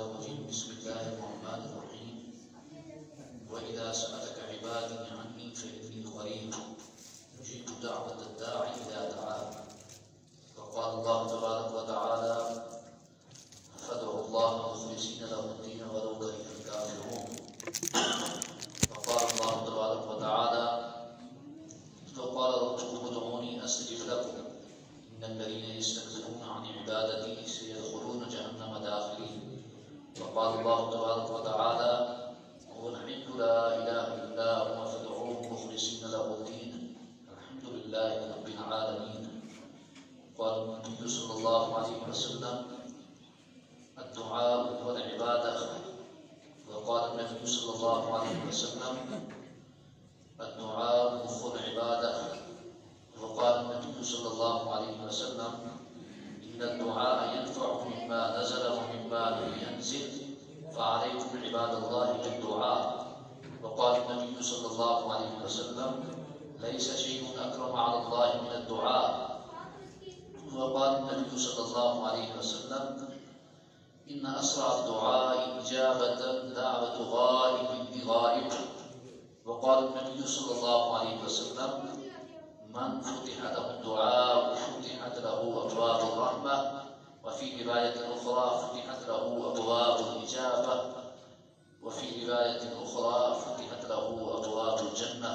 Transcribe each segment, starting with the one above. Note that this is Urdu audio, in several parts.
الرجيم بسم الله الرحمن الرحيم وإذا سألك عبادي عني فإني قريب أجيب دعوة الداعي إذا دعان وقال الله تبارك وتعالى فادعوا الله مخلصين له الدين ولو كره الكافرون وقال الله تبارك وتعالى وقال ربكم ادعوني أستجب لكم إن الذين يستكبرون عن عبادتي سيدخلون جهنم داخلين وقال الله تبارك وتعالى هو الحمد لا إله إلا هو فادعوه مخلصين له الدين الحمد لله رب العالمين قال النبي صلى الله عليه وسلم الدعاء والعبادة وقال النبي صلى الله عليه وسلم الدعاء مخ العبادة وقال النبي صلى الله عليه وسلم إن الدعاء ينفع مما نزل ومما لم ينزل فعليكم عباد الله بالدعاء وقال النبي صلى الله عليه وسلم ليس شيء أكرم على الله من الدعاء وقال النبي صلى الله عليه وسلم إن أسرع الدعاء إجابة دعوة غائب بغائب وقال النبي صلى الله عليه وسلم من فتح له الدعاء فتحت له أبواب الرحمة وفي رواية أخرى فتحت له أبواب الإجابة وفي رواية أخرى فتحت له أبواب الجنة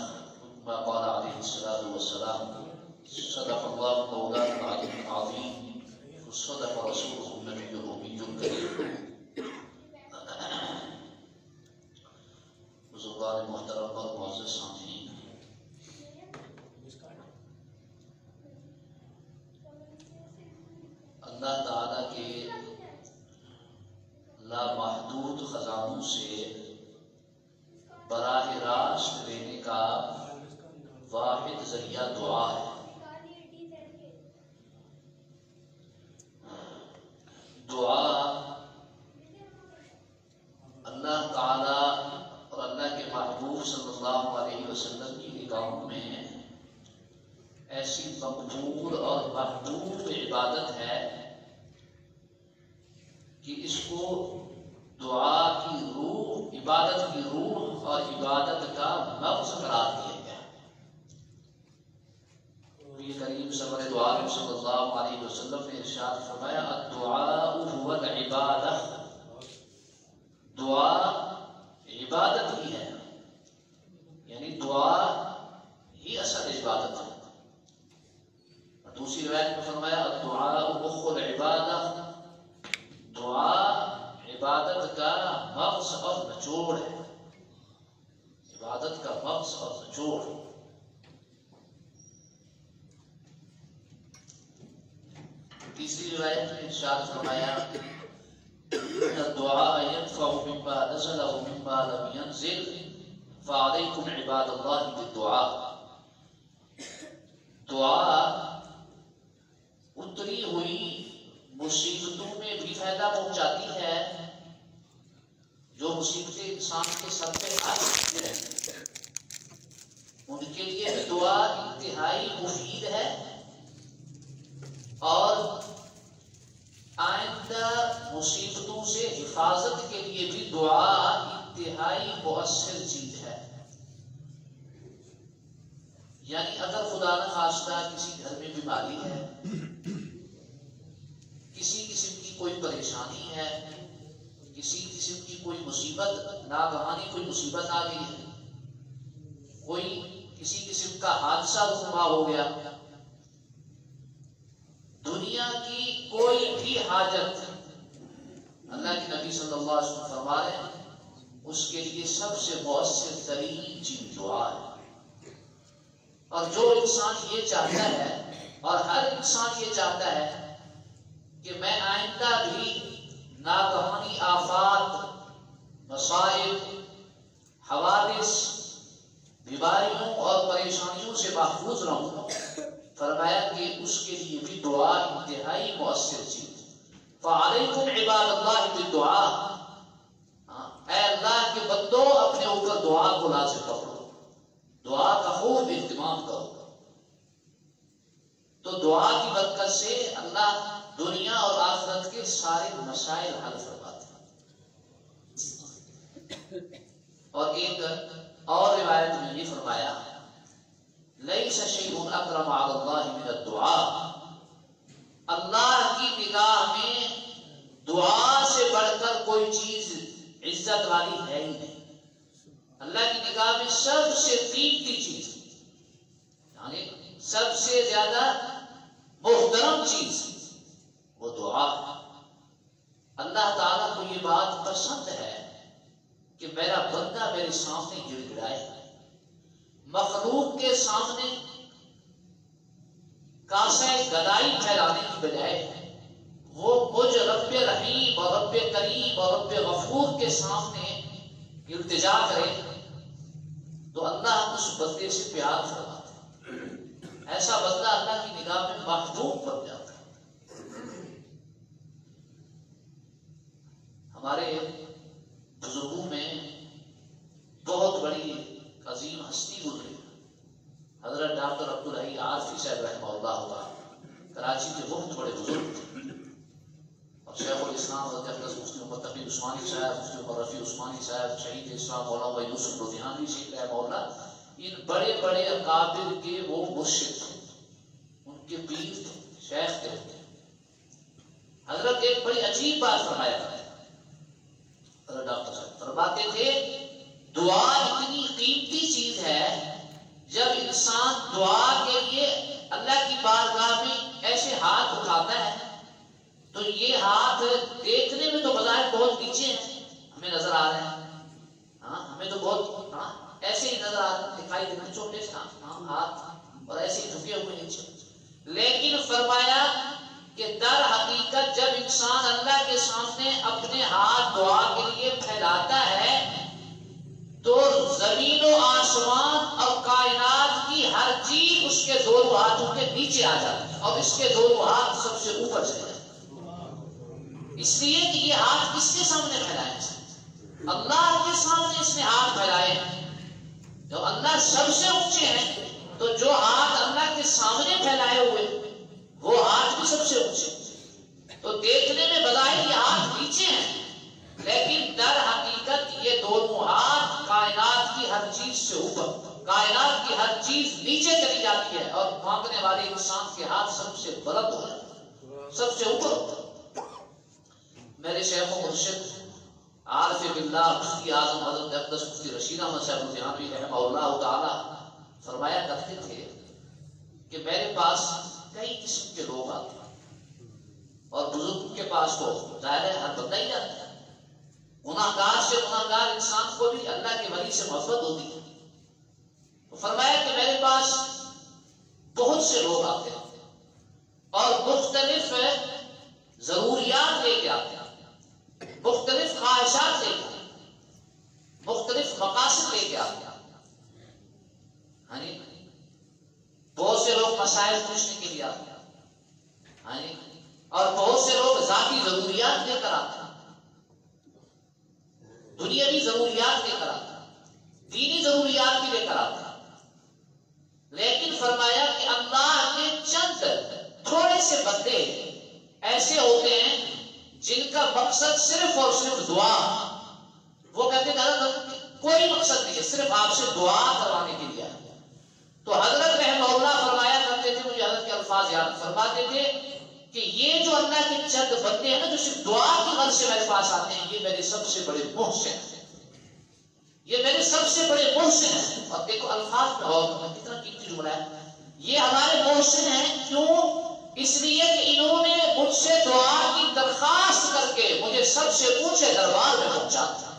كما قال عليه الصلاة والسلام صدق الله مولانا العلي العظيم وصدق رسوله النبي الأمي الكريم بزرگان محترم اور معزز سامعین، اللہ تعالیٰ کے لامحدود خزانوں سے براہ راست لینے کا واحد ذریعہ دعا ہے۔ دعا اللہ تعالیٰ اور اللہ کے محبوب صلی اللہ علیہ وسلم کی نگاہوں میں ایسی مقبول اور محبوب عبادت ہے کہ اس کو دعا کی روح، عبادت کی روح اور عبادت کا مغز قرار دیا گیا۔ نبی کریم سرور دو عالم صلی اللہ علیہ وسلم نے ارشاد فرمایا الدعاء هو العبادہ، دعا عبادت ہی ہے، یعنی دعا ہی اصل عبادت ہے۔ دوسری روایت میں فرمایا الدعاء مخ العبادہ، دعا عبادت کا مغز اور نچوڑ ہے، عبادت کا مغز اور نچوڑ۔ تیسری روایت میں ارشاد فرمایا الدعاء ينفع مما نزل ومما لم ينزل فعليكم عباد الله بالدعاء، دعا اتری ہوئی مصیبتوں میں بھی فائدہ پہنچاتی ہے، جو مصیبتیں انسان کے سر پہ آئی ہیں ان کے لیے دعا انتہائی مفید ہے، اور آئندہ مصیبتوں سے حفاظت کے لیے بھی دعا انتہائی مؤثر چیز ہے۔ یعنی اگر خدا نہ خواستہ کسی گھر میں بیماری ہے، کسی قسم کی کوئی پریشانی ہے، کسی قسم کی کوئی مصیبت، ناگہانی کوئی مصیبت آ گئی ہے، کوئی کسی قسم کا حادثہ رونما ہو گیا، دنیا کی کوئی بھی حاجت اللہ کے نبی صلی اللہ علیہ وسلم فرما رہے ہیں اس کے لیے سب سے مؤثر ترین چیز دعا ہے۔ اور جو انسان یہ چاہتا ہے، اور ہر انسان یہ چاہتا ہے کہ میں آئندہ بھی ناگہانی آفات، مصائب، حوادث، بیماریوں اور پریشانیوں سے محفوظ رہوں، فرمایا کہ اس کے لیے بھی دعا انتہائی مؤثر چیز۔ فعلیکم عباد اللہ بالدعاء، اے اللہ کے بندو اپنے اوپر دعا کو لازم پکڑو، دعا کا خوب اہتمام کرو۔ تو دعا کی برکت سے اللہ دنیا اور آخرت کے سارے مسائل حل فرماتے ہیں۔ اور ایک اور روایت میں یہ فرمایا لیس شیء اکرم علی اللہ من الدعاء، اللہ کی نگاہ میں دعا سے بڑھ کر کوئی چیز عزت والی ہے ہی نہیں۔ اللہ کی نگاہ میں سب سے قیمتی چیز، یعنی سب سے زیادہ محترم چیز وہ دعا ہے۔ اللہ تعالیٰ کو یہ بات پسند ہے کہ میرا بندہ میرے سامنے گر گڑائے، مخلوق کے سامنے کاسہ گدائی پھیلانے کی بجائے وہ مجھ رب رحیم اور رب کریم اور رب غفور کے سامنے التجا کرے تو اللہ اس بندے سے پیار فرماتا ہے۔ ایسا بندہ اللہ کی نگاہ میں محبوب بن جاتا ہے۔ ہمارے بزرگوں میں بہت بڑی عظیم ہستی گزری، حضرت ڈاکٹر عبدالحی عارفی صاحب رحمہ اللہ تعالی، کراچی کے بہت بڑے بزرگ تھے، اور شیخ الاسلام حضرت اقدس مفتی محمد تقی عثمانی صاحب، مفتی محمد رفیع عثمانی صاحب، شہید اسلام مولانا یوسف لدھیانوی شیخ رحمہ اللہ، ان بڑے بڑے اکابر کے وہ مرشد تھے، ان کے پیر تھے، شیخ تھے۔ حضرت ایک بڑی عجیب بات فرمایا کرتے، حضرت ڈاکٹر صاحب فرماتے تھے دعا اتنی قیمتی چیز ہے، جب انسان دعا کے لیے اللہ کی بارگاہ میں ایسے ہاتھ اٹھاتا ہے تو یہ ہاتھ دیکھنے میں تو بظاہر بہت نیچے ہیں، ہمیں نظر آ رہے ہیں، ہمیں تو بہت ایسے ہی نظر آ رہے ہیں، دکھائی دیتے چھوٹے سے ہاتھ اور ایسے ہی جھکے ہوئے نیچے، لیکن فرمایا کہ در حقیقت جب انسان اللہ کے سامنے اپنے ہاتھ دعا کے لیے پھیلاتا ہے تو زمین و آسمان اور کائنات کی ہر چیز اس کے دونوں ہاتھوں کے نیچے آ جاتی ہے، اور اس کے دونوں ہاتھ سب سے اوپر چلے جاتے ہیں، اس لیے کہ یہ ہاتھ کس کے سامنے پھیلائے ہیں؟ اللہ کے سامنے اس نے ہاتھ پھیلائے ہیں۔ جب اللہ سب سے اونچے ہیں تو جو ہاتھ اللہ کے سامنے پھیلائے ہوئے وہ ہاتھ بھی سب سے اونچے، تو دیکھنے میں بظاہر یہ ہاتھ نیچے ہیں، لیکن در حقیقت یہ دونوں ہاتھ کائنات کی ہر چیز سے اوپر، کائنات کی ہر چیز نیچے چلی جاتی ہے، اور مانگنے والے انسان کے ہاتھ سب سے بلند ہو جاتے ہیں، سب سے اوپر ہوتا ہے۔ میرے شیخ و مرشد عارف باللہ مفتی اعظم حضرت اقدس مفتی رشید احمد صاحب لدھیانوی رحمہ اللہ تعالی فرمایا کرتے تھے کہ میرے پاس کئی قسم کے لوگ آتے ہیں، اور بزرگ کے پاس تو ظاہر ہے ہر بندہ ہی جاتا ہے، گناہگار سے گناہگار انسان کو بھی اللہ کے ولی سے محبت ہوتی ہے، تو فرمایا کہ میرے پاس بہت سے لوگ آتے ہیں اور مختلف ضروریات لے کے آتے ہیں، مختلف خواہشات لے کے آتے ہیں، مختلف مقاصد لے کے آتے ہیں، بہت سے لوگ مسائل پوچھنے کے لیے آتے ہیں، اور بہت سے لوگ ذاتی ضروریات لے کر آتے ہیں، دنیاوی ضروریات لے کر آتا ہے، دینی ضروریات بھی لے کر آتا ہے، لیکن فرمایا کہ اللہ کے چند تھوڑے سے بندے ایسے ہوتے ہیں جن کا مقصد صرف اور صرف دعا، وہ کہتے ہیں کوئی مقصد نہیں ہے، صرف آپ سے دعا کروانے کے لیے۔ تو حضرت رحمہ اللہ فرمایا کرتے تھے، مجھے حضرت کے الفاظ یاد، فرماتے تھے کہ یہ جو اللہ کے چند بندے ہیں نا جو صرف دعا کی غرض سے میرے پاس آتے ہیں، یہ میرے سب سے بڑے محسن ہیں، یہ میرے سب سے بڑے محسن ہیں۔ اور دیکھو الفاظ میں اور کتنا قیمتی جملہ ہے، یہ ہمارے محسن ہیں، کیوں؟ اس لیے کہ انہوں نے مجھ سے دعا کی درخواست کر کے مجھے سب سے اونچے دربار میں پہنچا دیا۔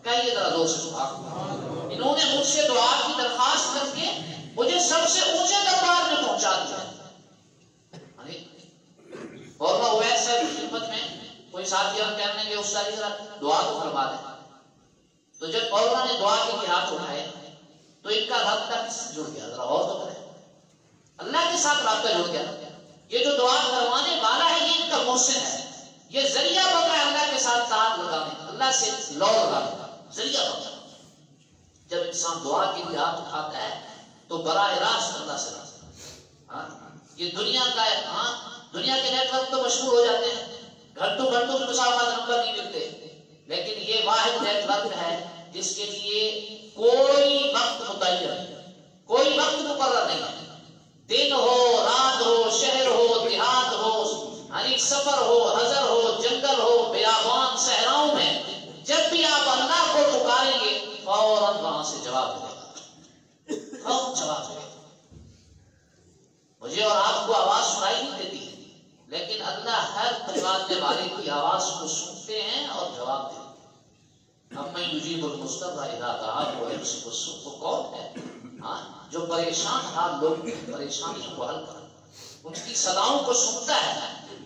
کہیے ذرا زور سے سبحان اللہ، انہوں نے مجھ سے دعا کی درخواست کر کے مجھے سب سے اونچے دربار میں پہنچا دیا۔ اور میں اویس صاحب کی خدمت میں کوئی ساتھی ہم کہنے لگے استاد ذرا دعا تو فرما دیں، تو جب مولانا نے دعا کے لیے ہاتھ اٹھائے تو ان کا رابطہ کس سے جڑ گیا؟ ذرا اور تو کریں، اللہ کے ساتھ رابطہ جڑ گیا۔ یہ جو دعا کروانے والا ہے یہ ان کا محسن ہے، یہ ذریعہ بن رہا ہے اللہ کے ساتھ تعلق لگانے، اللہ سے لو لگانے کا ذریعہ بن رہا ہے۔ جب انسان دعا کے لیے ہاتھ اٹھاتا ہے تو براہ راست اللہ سے رابطہ۔ یہ دنیا کا دنیا کے نیٹ ورک تو مشہور ہو جاتے ہیں، گھنٹوں گھنٹوں کے مسافت نمبر نہیں ملتے، لیکن یہ واحد نیٹ ورک ہے جس کے لیے کوئی وقت متعین نہیں، کوئی وقت مقرر نہیں ہے، دن ہو رات ہو شہر ہو دیہات ہو یعنی سفر ہو حضر ہو جنگل ہو بیابان صحراؤں میں جب بھی آپ اللہ کو پکاریں گے فوراً وہاں سے جواب ملے گا، فوراً جواب ملے گا۔ مجھے اور آپ کو آواز سنائی نہیں دیتی لیکن اللہ ہر پکارنے والے کی آواز کو سنتے ہیں اور جواب دیتے ہیں۔ ہم میں یجیب المضطر اذا دعاہ ویکشف السوء، تو کون ہے جو پریشان حال لوگ پریشانیوں کو حل کرتا ہے، ان کی صداؤں کو سنتا ہے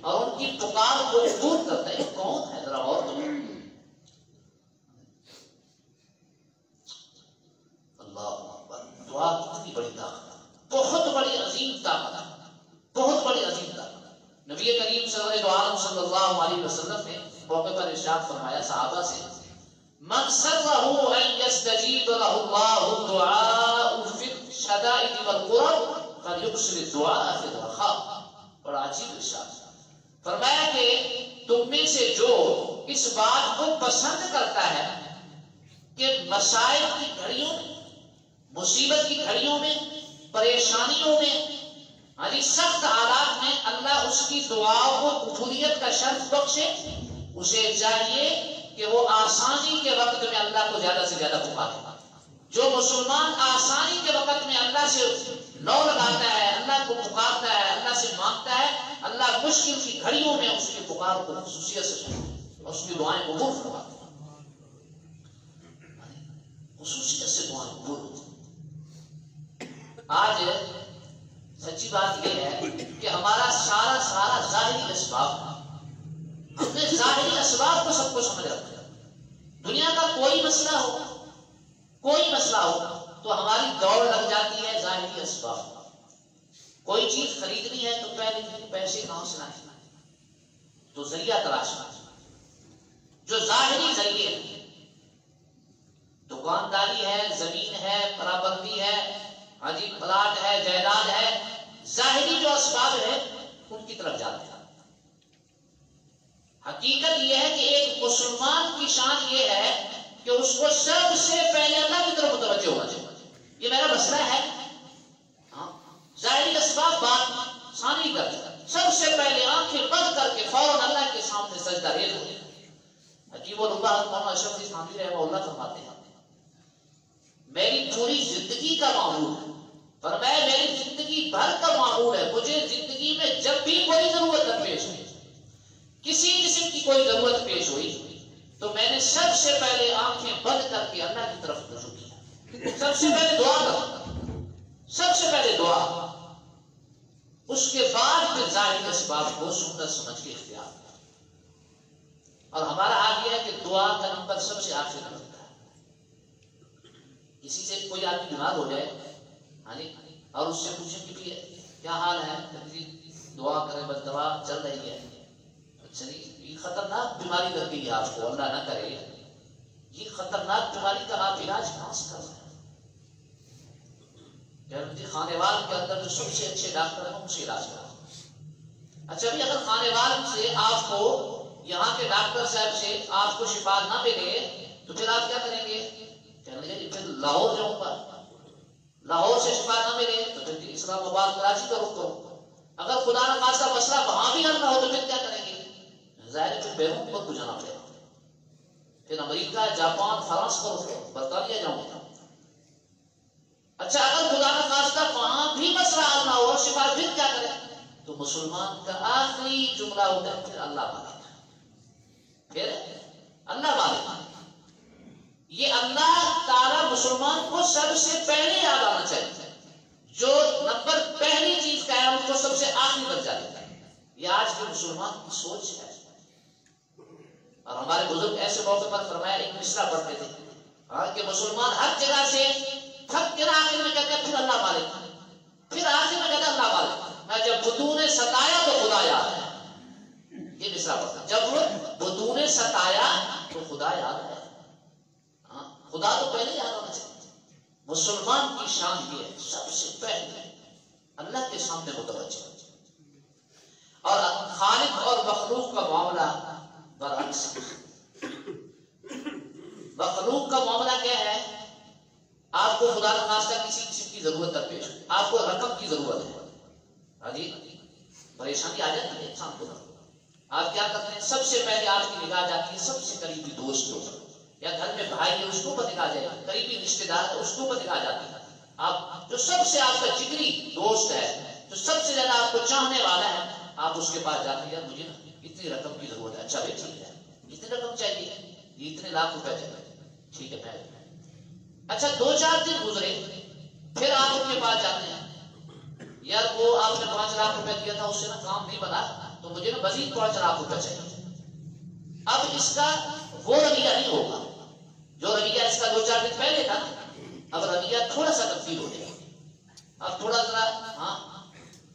اور ان کی پکار کو دور کرتا ہے؟ کون ہے؟ ذرا اور تو اللہ اکبر۔ دعا کتنی بڑی طاقت ہے، بہت بڑی عظیم طاقت ہے، بہت بڑی عظیم طاقت ہے۔ نبی کریم صلی اللہ علیہ وسلم نے موقع پر ارشاد فرمایا صحابہ سے، من سرہ ان یستجیب لہ اللہ الدعاء فی الشدائد والقرب فلیکثر الدعاء فی الرخاء۔ بڑا عجیب ارشاد فرمایا کہ تم میں سے جو اس بات کو پسند کرتا ہے کہ مسائل کی گھڑیوں میں، مصیبت کی گھڑیوں میں، پریشانیوں میں، سخت حالات میں اللہ اس کی دعاؤں کو قبولیت کا شرط بخشے، اسے چاہیے کہ وہ آسانی کے وقت میں اللہ کو زیادہ سے زیادہ پکارے۔ جو مسلمان آسانی کے وقت میں اللہ سے نو لگاتا ہے، اللہ کو پکارتا ہے، اللہ سے مانگتا ہے، اللہ مشکل کی گھڑیوں میں اس کی پکار کو خصوصیت سے سنتا اور اس کی دعائیں قبول فرماتا ہے، خصوصیت سے دعائیں قبول ہوتی۔ آج سچی بات یہ ہے کہ ہمارا سارا ظاہری اسباب، ہم نے ظاہری اسباب کو سب کو سمجھ رکھا ہے۔ دنیا کا کوئی مسئلہ ہو تو ہماری دوڑ لگ جاتی ہے ظاہری اسباب۔ کوئی چیز خریدنی ہے تو پہلے پیسے کہاں سے لائیں، تو ذریعہ تلاشنا، جو ظاہری ذریعے ہیں، دکانداری ہے، زمین ہے، پراپرٹی ہے، پلاٹ ہے، جائیداد ہے، ظاہری جو اسباب ہے ان کی طرف جاتے ہیں۔ حقیقت یہ ہے کہ ایک مسلمان کی شان یہ ہے کہ اس کو سب سے پہلے اللہ کی طرف متوجہ ہونا چاہیے۔ یہ میرا مسئلہ ہے، ظاہری اسباب بات ثانی کرتے، سب سے پہلے آنکھیں بند کر کے فوراً اللہ کے سامنے سجدہ ریز ہو۔ حکیم الامہ مولانا اشرف علی تھانوی رحمہ اللہ فرماتے ہیں، میری پوری زندگی کا معمول ہے، فرمایا میری زندگی بھر کا معمول ہے، مجھے زندگی میں جب بھی کوئی ضرورت پیش ہوئی، کسی قسم کی کوئی ضرورت پیش ہوئی، تو میں نے سب سے پہلے آنکھیں بند کر کے اللہ کی طرف رجوع کیا، سب سے پہلے دعا کرتا، سب سے پہلے دعا، اس کے بعد پھر ظاہری اسباب کو سنت سمجھ کے اختیار کیا۔ اور ہمارا حال یہ ہے کہ دعا کا نمبر سب سے آخر میں ہوتا ہے۔ کسی سے کوئی آدمی بیمار ہو جائے اور اس سے پوچھیں کہ کیا حال ہے، دعا کریں، بس دوا چل رہی ہے، یہ خطرناک بیماری لگ گئی ہے آپ کو، اللہ نہ کرے، یہ خطرناک بیماری کا آپ علاج کہاں سے کر رہے ہیں؟ خانے وال کے اندر جو سب سے اچھے ڈاکٹر ہیں ان سے علاج کریں۔ اچھا بھی اگر خانے وال سے آپ کو، یہاں کے ڈاکٹر صاحب سے آپ کو شفا نہ ملے تو پھر آپ کیا کریں گے؟ کہنے گے پھر لاہور جاؤں گا، لاہور سے شفا نہ ملے تو پھر اسلام آباد کراچی کا رخ کرو، اگر خدا نہ خاصا مسئلہ وہاں بھی حل نہ ہو تو پھر کیا کریں گے؟ ظاہر پھر بیرون ملک کو جانا پڑے گا، پھر امریکہ، جاپان، فرانس کا رخ کرو، برطانیہ جاؤں گا۔ اچھا اگر خدا نہ خاصہ وہاں بھی مسئلہ حل نہ ہو، شفا، پھر کیا کریں؟ تو مسلمان کا آخری جملہ ہوتا ہے پھر اللہ مالک، پھر اللہ مالک۔ یہ اللہ تعالی مسلمان کو سب سے پہلے یاد آنا چاہیے، جو نمبر پہلی چیز کا ہے اس کو سب سے آخری درجہ دیتا ہے۔ یہ آج کے مسلمان کی سوچ ہے، اور ہمارے بزرگ ایسے موقع پر فرمایا، ایک مصرع پڑھتے تھے کہ مسلمان ہر جگہ سے تھک کے آخر میں کہتے ہیں پھر اللہ مالک، پھر آخر میں کہتے ہیں اللہ مالک، میں جب بدو نے ستایا تو خدا یاد ہے، یہ مصرع پڑھتا، جب بدو نے ستایا تو خدا یاد ہے، خدا تو پہلے یاد ہونا چاہیے۔ مسلمان کی شان یہ ہے سب سے پہلے اللہ کے سامنے متوجہ، اور خالق اور مخلوق کا معاملہ برعکس، کا معاملہ کیا ہے؟ آپ کو خدا نخواستہ کسی قسم کی ضرورت درپیش، آپ کو رقم کی ضرورت ہے، ہاں جی پریشانی آ جاتی ہے انسان کو، آپ کیا کرتے ہیں؟ سب سے پہلے آپ کی نگاہ جاتی ہے سب سے قریبی دوست کے اوپر، یا گھر میں بھائی ہے اس کو اوپر نگاہ جائے، قریبی رشتے دار ہے اس کو اوپر نگاہ جاتی ہے۔ آپ جو سب سے آپ کا جگری دوست ہے، جو سب سے زیادہ آپ کو چاہنے والا ہے، آپ اس کے پاس جاتے ہیں، یار مجھے نا اتنی رقم کی ضرورت ہے۔ اچھا بھائی ٹھیک ہے، اتنی رقم چاہیے، اتنے لاکھ روپے چاہیے، ٹھیک ہے میں۔ اچھا 2-4 دن گزرے، پھر آپ ان کے پاس جاتے ہیں، یار وہ آپ نے 5 لاکھ روپے دیا تھا، اس سے نا کام نہیں بنا، تو مجھے نا مزید 5 لاکھ روپے چاہیے۔ اب اس کا وہ رویہ نہیں ہوگا جو رویہ اس کا 2-4 دن پہلے تھا، اب رویہ تھوڑا سا تبدیل ہو جائے، اب تھوڑا سا ہاں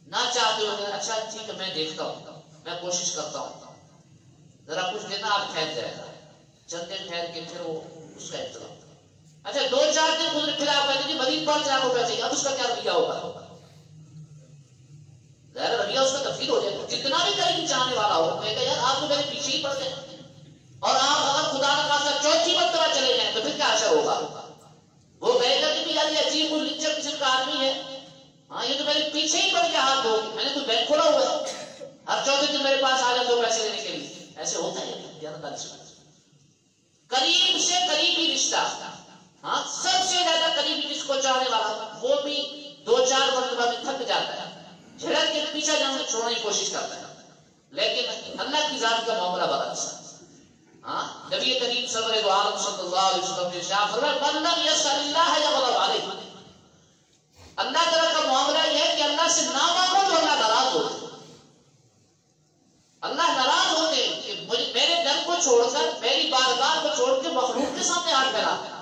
نہ چاہتے ہو، اچھا ٹھیک ہے میں دیکھتا ہوں، میں کوشش کرتا ہوں، ذرا کچھ دینا آپ ٹھہر جائے گا، چند دن ٹھہر کے پھر وہ اس کا انتظام۔ اچھا 2-4 دن گزرے، پھر آپ کہتے ہیں مزید 5 لاکھ روپے چاہیے، اب اس کا کیا رویہ ہوگا؟ ظاہر رویہ اس کا تبدیل ہو جائے گا۔ جتنا بھی قریبی چاہنے والا ہو کہے گا یار آپ تو میرے پیچھے ہی پڑ گئے، اور آپ اگر خدا نہ خاصہ 4تھی مرتبہ چلے جائیں تو پھر کیا اثر ہوگا؟ وہ کہے گا کہ یار یہ عجیب لچر قسم کا آدمی ہے، ہاں یہ تو میرے پیچھے ہی پڑ گیا ہاتھ دھو کے، میں نے کوئی بینک کھولا ہوا ہے، ہر 4 دن میرے پاس آ جاتے ہو پیسے لینے کے لیے۔ ایسے ہوتا ہے قریب سے قریبی رشتہ، ہاں سب سے زیادہ قریبی جس کو چاہنے والا، وہ بھی 2-4 مرتبہ میں تھک جاتا ہے، جھڑک کے پیچھے جانے چھوڑنے کی کوشش کرتا ہے، لیکن اللہ کی ذات کا معاملہ برعکس ہے۔ ہاں نبی کریم صلی اللہ علیہ وسلم نے ارشاد فرمایا من لم یسأل اللہ یغضب علیہ، اللہ تعالیٰ کا معاملہ یہ ہے کہ اللہ سے نہ مانگو تو اللہ ناراض ہوتے، اللہ ناراض ہوتے کہ میرے در کو چھوڑ کر، میری بارگاہ کو چھوڑ کے مخلوق کے سامنے ہاتھ پھیلاتا ہے،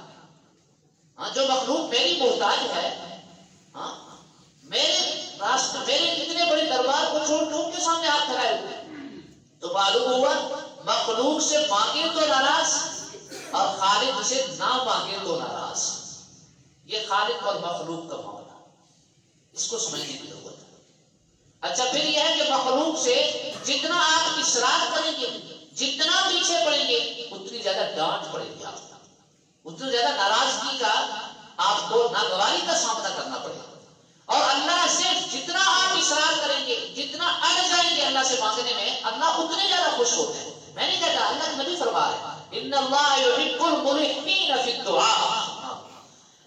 ہاں جو مخلوق میری محتاج ہے، ہاں میرے راستے میرے اتنے بڑے دربار کو چھوڑ کے ان کے سامنے ہاتھ پھیلائے ہوئے، تو معلوم ہوا مخلوق سے مانگے تو ناراض اور خالق سے نہ مانگے تو ناراض۔ یہ خالق اور مخلوق کا معاملہ، اس کو سمجھنے کی ضرورت ہے۔ اچھا پھر یہ ہے کہ مخلوق سے جتنا آپ اصرار کریں گے، جتنا پیچھے پڑیں گے، اتنی زیادہ ڈانٹ پڑے گی آپ کو، اتنی زیادہ ناراضگی کا آپ کو ناگواری کا سامنا کرنا پڑے گا۔ اور اللہ سے جتنا آپ اصرار کریں گے، جتنا اڑ جائیں گے اللہ سے مانگنے میں، اللہ اتنے زیادہ خوش ہوتے ہیں۔ میں نہیں کہتا، اللہ کے نبی فرما رہے ہیں ان اللہ یحب الملحین فی الدعاء،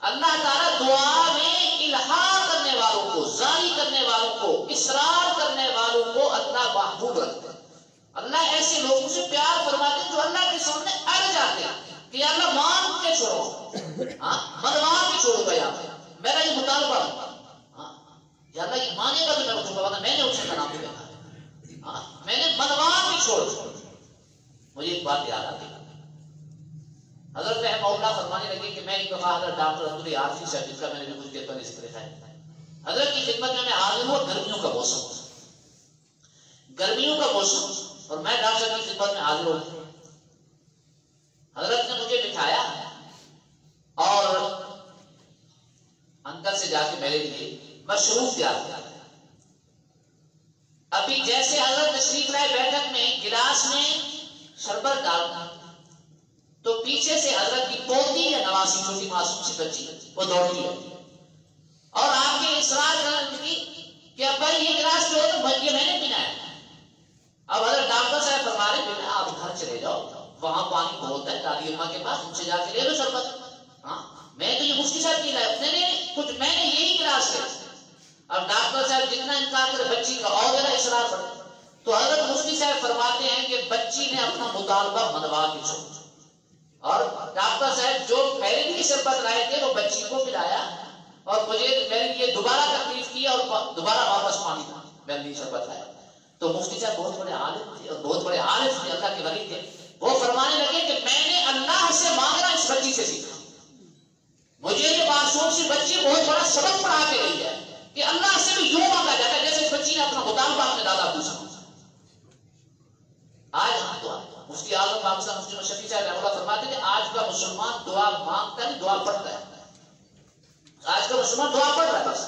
اللہ تعالیٰ دعا میں الحاح کرنے والوں کو، زاری کرنے والوں کو، اصرار کرنے والوں کو اللہ محبوب رکھتے ہیں۔ اللہ ایسے لوگوں سے پیار فرماتے ہیں جو اللہ کے سامنے اڑ جاتے ہیں کہ یا اللہ مانگ کے چھوڑو، منوا کے چھوڑو گا، یا میرا یہ مطالبہ، یا اللہ یہ مانے گا تو میں اٹھوں گا، ورنہ میں نے اٹھنے کا نام دینا، میں نے منوا کے چھوڑ۔ مجھے ایک بات یاد آتی ہے، حضرت رحمہ اللہ فرمانے لگے کہ میں ایک دفعہ حضرت ڈاکٹر عبداللہ عارفی صاحب، جس کا میں نے بھی کچھ دیر پہلے ذکر ہے، حضرت کی خدمت میں حاضر ہوا، گرمیوں کا موسم، گرمیوں کا موسم، اور میں ڈاکٹر کی خدمت میں حاضر ہوں۔ حضرت نے مجھے بٹھایا اور اندر سے جا کے میرے لیے مشروب تیار کیا۔ ابھی جیسے حضرت تشریف لائے بیٹھک میں، گلاس میں شربت ڈالنا، تو پیچھے سے حضرت کی پوتی یا نواسی، چھوٹی معصوم سی بچی، وہ دوڑتی ہے اور آپ کے اصرار کرنے کی کہ ابا یہ گلاس جو ہے یہ میں نے پینا ہے۔ اب حضرت ڈاکٹر صاحب فرما رہے بیٹا آپ گھر چلے جاؤ، وہاں پانی بہت ہے دادی اماں کے پاس، ان سے جا کے لے لو شربت، ہاں میں تو یہ مفتی صاحب کی لائے نہیں کچھ، میں نے یہی گلاس لیا۔ اب ڈاکٹر صاحب جتنا انکار کرے بچی کا اور ذرا اصرار پڑے، تو حضرت مفتی صاحب فرماتے ہیں کہ بچی نے اپنا مطالبہ منوا کے چھوڑا، اور ڈاکٹر صاحب جو میرے لیے شربت لائے تھے وہ بچی کو پلایا، اور مجھے میرے لیے دوبارہ تکلیف کی اور دوبارہ واپس پانی میرے لیے شربت لایا۔ تو مفتی صاحب بہت بڑے عالم تھے اور بہت بڑے عارف تھے، اللہ کے ولی تھے، وہ فرمانے لگے کہ میں نے اللہ سے مانگنا اس بچی سے سیکھا، مجھے یہ معصوم سی بچی بہت بڑا سبق پڑھا کے رہی ہے کہ اللہ سے بھی یوں مانگا جاتا ہے جیسے اس بچی نے اپنا مطالبہ اپنے دادا پوچھا۔ آج ہم تو مفتی اعظم پاکستان مفتی شفیع صاحب رحمۃ اللہ فرماتے ہیں کہ آج کا مسلمان دعا مانگتا ہے، دعا پڑھتا ہے، آج کا مسلمان دعا پڑھ رہا ہے بس۔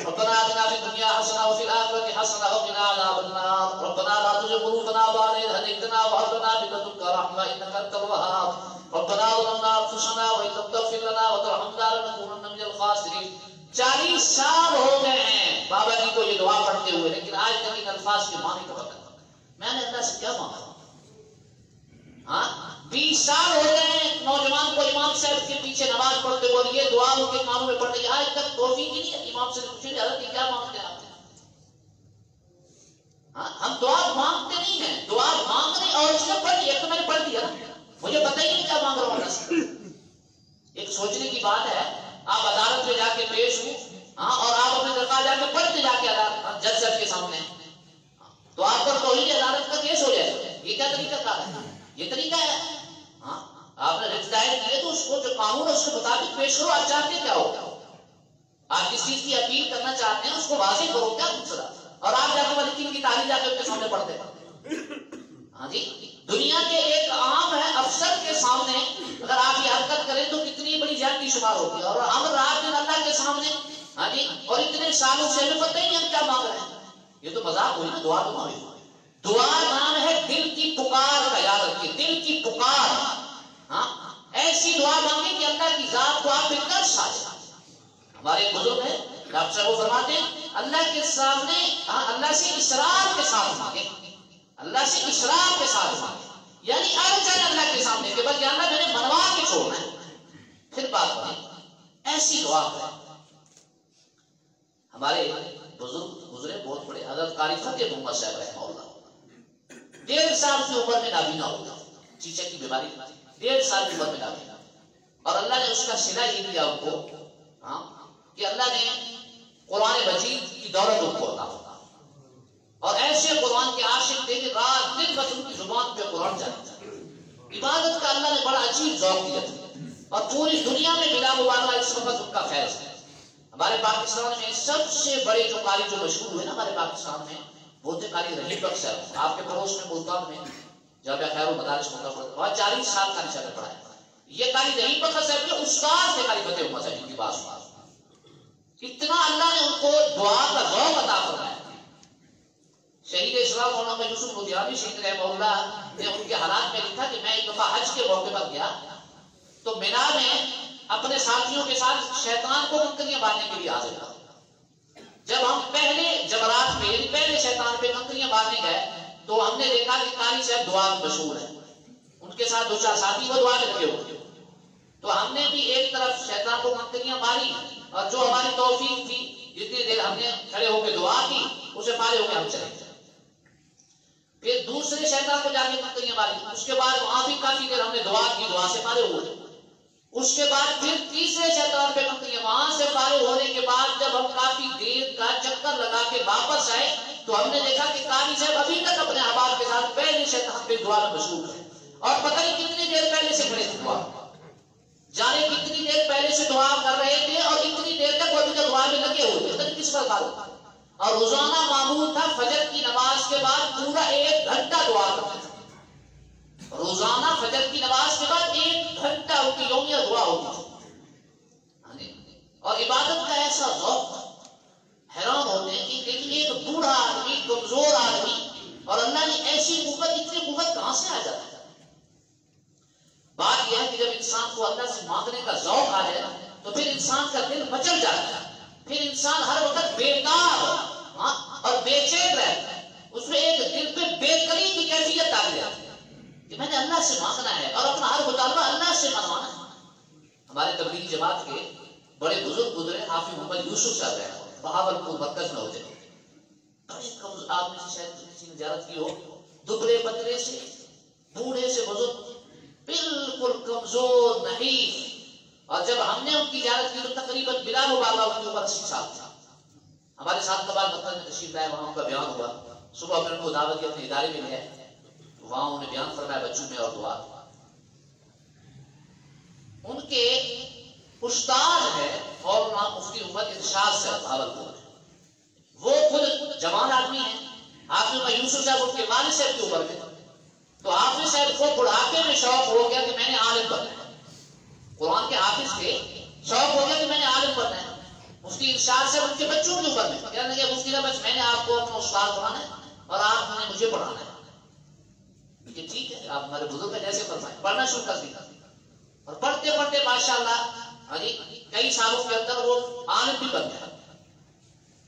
ربنا آتنا فی الدنیا حسنہ وفی الآخرۃ حسنہ وقنا عذاب النار ربنا لا تزغ قلوبنا بعد إذ هديتنا وهب لنا من لدنك رحمة إنك أنت الوهاب ربنا ظلمنا أنفسنا انفسنا وان لم تغفر لنا وترحمنا لنكونن من الخاسرین. 40 سال ہو گئے ہیں بابا جی کو یہ دعا پڑھتے ہوئے، لیکن آج تک ان الفاظ کے معنی کا پتہ نہیں. میں نے اللہ سے کیا مانگا؟ ہاں 20 سال ہو گئے ہیں نوجوان کو امام صاحب کے پیچھے نماز پڑھتے ہوئے، اور یہ دعا ان کے کانوں میں پڑ رہی ہے. آج تک توفیق ہی نہیں ہے. امام سے پوچھیں حضرت کیا مانگتے ہیں آپ؟ ہم دعا مانگتے نہیں ہیں، دعا مانگنے اور اس نے پڑھ لیا تو میں نے پڑھ دیا نا، مجھے پتہ ہی نہیں کیا مانگ رہا ہوں. ایک سوچنے کی بات ہے، آپ عدالت میں جا کے پیش ہوں اور آپ اپنے درخواست جا کے پڑھتے جا کے عدالت جج صاحب کے سامنے، تو آپ پر توہین عدالت کا کیس ہو جائے. یہ کیا طریقہ کار ہے؟ یہ طریقہ ہے. آپ نے رٹ دائر کیے تو اس کو جو قانون ہے اس کے مطابق پیش کرو. آپ چاہتے کیا ہو؟ آپ کس چیز کی اپیل کرنا چاہتے ہیں اس کو واضح کرو. کیا مسئلہ؟ اور آپ جا کے ملکین کی تعریف جا کے ان کے سامنے پڑھتے ہیں. ہاں جی، دنیا کے ایک عام ہے افسر کے سامنے اگر آپ یہ حرکت کریں تو کتنی بڑی زیادتی شمار ہوتی ہے. اور ہم رات دن اللہ کے سامنے، ہاں جی، اور اتنے سالوں سے ہمیں پتہ ہی نہیں ہم کیا مانگ رہے ہیں. یہ تو مذاق ہوئی نا. دعا تو مانگی. دعا نام ہے دل کی پکار کا. یاد رکھیے، دل کی پکار. ہاں ایسی دعا مانگے کہ اللہ کی ذات کو آپ پہ ترس آ جائے. ہمارے بزرگ ہیں ڈاکٹر صاحب وہ فرماتے ہیں اللہ کے سامنے، اللہ سے اسرار کے ساتھ مانگے. اللہ سے اسرار کے ساتھ مانگے، یعنی آج جائے اللہ کے سامنے کہ بس اللہ میں نے منوا کے چھوڑنا ہے، پھر بات بنے. ایسی دعا ہے. ہمارے بزرگ گزرے بہت بڑے حضرت قاری فتح محمد صاحب رحمہ اللہ، 1.5 سال کی عمر میں نابینا ہوتا، چیچک کی بیماری، 1.5 سال کی عمر میں نابینا. اور اللہ نے اس کا صلہ یہ دیا ان کو کہ اللہ نے قرآن مجید کی دولت ان کو عطا ہوتا، اور ایسے قرآن کے عاشق تھے کہ رات دن بس ان کی زبان پہ قرآن جاتا. عبادت کا اللہ نے بڑا عجیب ذوق دیا تھا، اور پوری دنیا میں بلا مبالغہ اس وقت ان کا فیض ہے. ہمارے پاکستان میں سب سے بڑے جو قاری جو مشہور ہوئے نا ہمارے پاکستان میں، وہ تھے قاری رحیم بخش صاحب. آپ کے پڑوس میں ملتان میں جامعہ خیر المدارس ملتان پڑھتا، وہاں 40 سال قاری صاحب نے پڑھایا. یہ قاری رحیم بخش صاحب کے استاد تھے قاری فتح محمد صاحب کی بات. اتنا اللہ نے ان کو دعا کا ذوق عطا فرمایا. شہید اسلام مولانا یوسف نودیانی شہید رحمہ اللہ نے ان کے حالات میں لکھا کہ میں ایک دفعہ حج کے موقع پر گیا تو مینا میں اپنے ساتھیوں کے ساتھ شیطان کو کنکریاں مارنے کے لیے حاضر تھا. جب ہم پہلے جمرات میں پہلے شیطان پہ کنکریاں مارنے گئے تو ہم نے دیکھا کہ قاری صاحب دعا میں مشہور ہے، ان کے ساتھ 2-4 ساتھی وہ دعا میں لگے ہوئے. تو ہم نے بھی ایک طرف شیطان کو کنکریاں ماری، اور جو ہماری توفیق تھی جتنی دیر ہم نے کھڑے ہو کے دعا کی اسے پارے ہو کے ہم چلے گئے. پھر دوسرے شیطان کو جا کے کنکریاں ماری، اس کے بعد وہاں بھی کافی دیر ہم نے دعا کی، دعا سے پارے ہوئے. اس کے بعد پھر تیسرے شیطان پہ کنکریاں، وہاں سے پارے ہونے کے بعد جب ہم کافی دیر کا چکر لگا کے واپس آئے تو ہم نے دیکھا کہ قاری صاحب ابھی تک اپنے احباب کے ساتھ پہلے شیطان پہ دعا میں مشغول ہے، اور پتہ نہیں کتنی دیر پہلے سے کھڑے تھے دعا، جانے کتنی دیر پہلے سے دعا کر رہے تھے، اور اتنی دیر تک وہ ابھی تک دعا میں لگے ہوئے تھے. کس پر بات ہوتا؟ اور روزانہ معمول تھا فجر کی نماز کے بعد پورا 1 گھنٹہ دعا کرتے تھے. روزانہ فجر کی نماز کے بعد 1 گھنٹہ ان کی یومیہ دعا ہوتی تھی. اور عبادت کا ایسا ذوق، حیران ہوتے ہیں کہ دیکھیے ایک بوڑھا آدمی، کمزور آدمی، اور اللہ نے ایسی قوت، اتنی قوت کہاں سے آ جاتی ہے؟ بات یہ ہے کہ جب انسان کو اللہ سے مانگنے کا ذوق آ جائے تو پھر انسان کا دل مچل جاتا ہے، پھر انسان ہر وقت بیکار اور بے چین رہتا ہے. اس میں ایک دل پہ بے قراری کی کیفیت آ جاتی ہے کہ میں نے اللہ سے مانگنا ہے اور اپنا ہر مطالبہ اللہ سے منوانا ہے. ہمارے تبلیغی جماعت کے بڑے بزرگ گزرے حافظ محمد یوسف صاحب ہیں، بہاولپور مرکز میں ہوتے ہیں. بڑے کم آدمی سے شاید کسی نے زیارت کی ہو، دبلے پتلے سے، بوڑھے سے بزرگ، بالکل کمزور نحیف. اور جب ہم نے ان کی زیارت کی تو تقریباً بلا مبالغہ ان کی عمر 80 سال تھا. ہمارے ساتھ کبار مرکز میں تشریف لائے، وہاں ان کا بیان ہوا. صبح میں ان کو دعوت کی اپنے ادارے میں لے، وہاں انہوں نے بیان فرمایا بچوں میں اور دعا. ان کے استاد ہے مولانا مفتی محمد ارشاد صاحب بہاولپور، وہ خود جوان آدمی ہیں. حافظ محمد یوسف صاحب ان کے والد صاحب کی عمر کے، تو حافظ صاحب کو بڑھاپے میں شوق ہو گیا کہ میں نے عالم بننا ہے. قرآن کے حافظ تھے، شوق ہو گیا کہ میں نے عالم بننا ہے. مفتی ارشاد صاحب ان کے بچوں کے اوپر میں کہنے لگے مفتی صاحب میں نے آپ کو اپنا استاد بنانا ہے اور آپ نے مجھے پڑھانا ہے. کہ ٹھیک ہے، آپ ہمارے بزرگ جیسے فرمائیں. پڑھنا شروع کر دیا. اور پڑھتے پڑھتے ماشاءاللہ کئی سالوں کے اندر وہ عالم بھی بن گیا.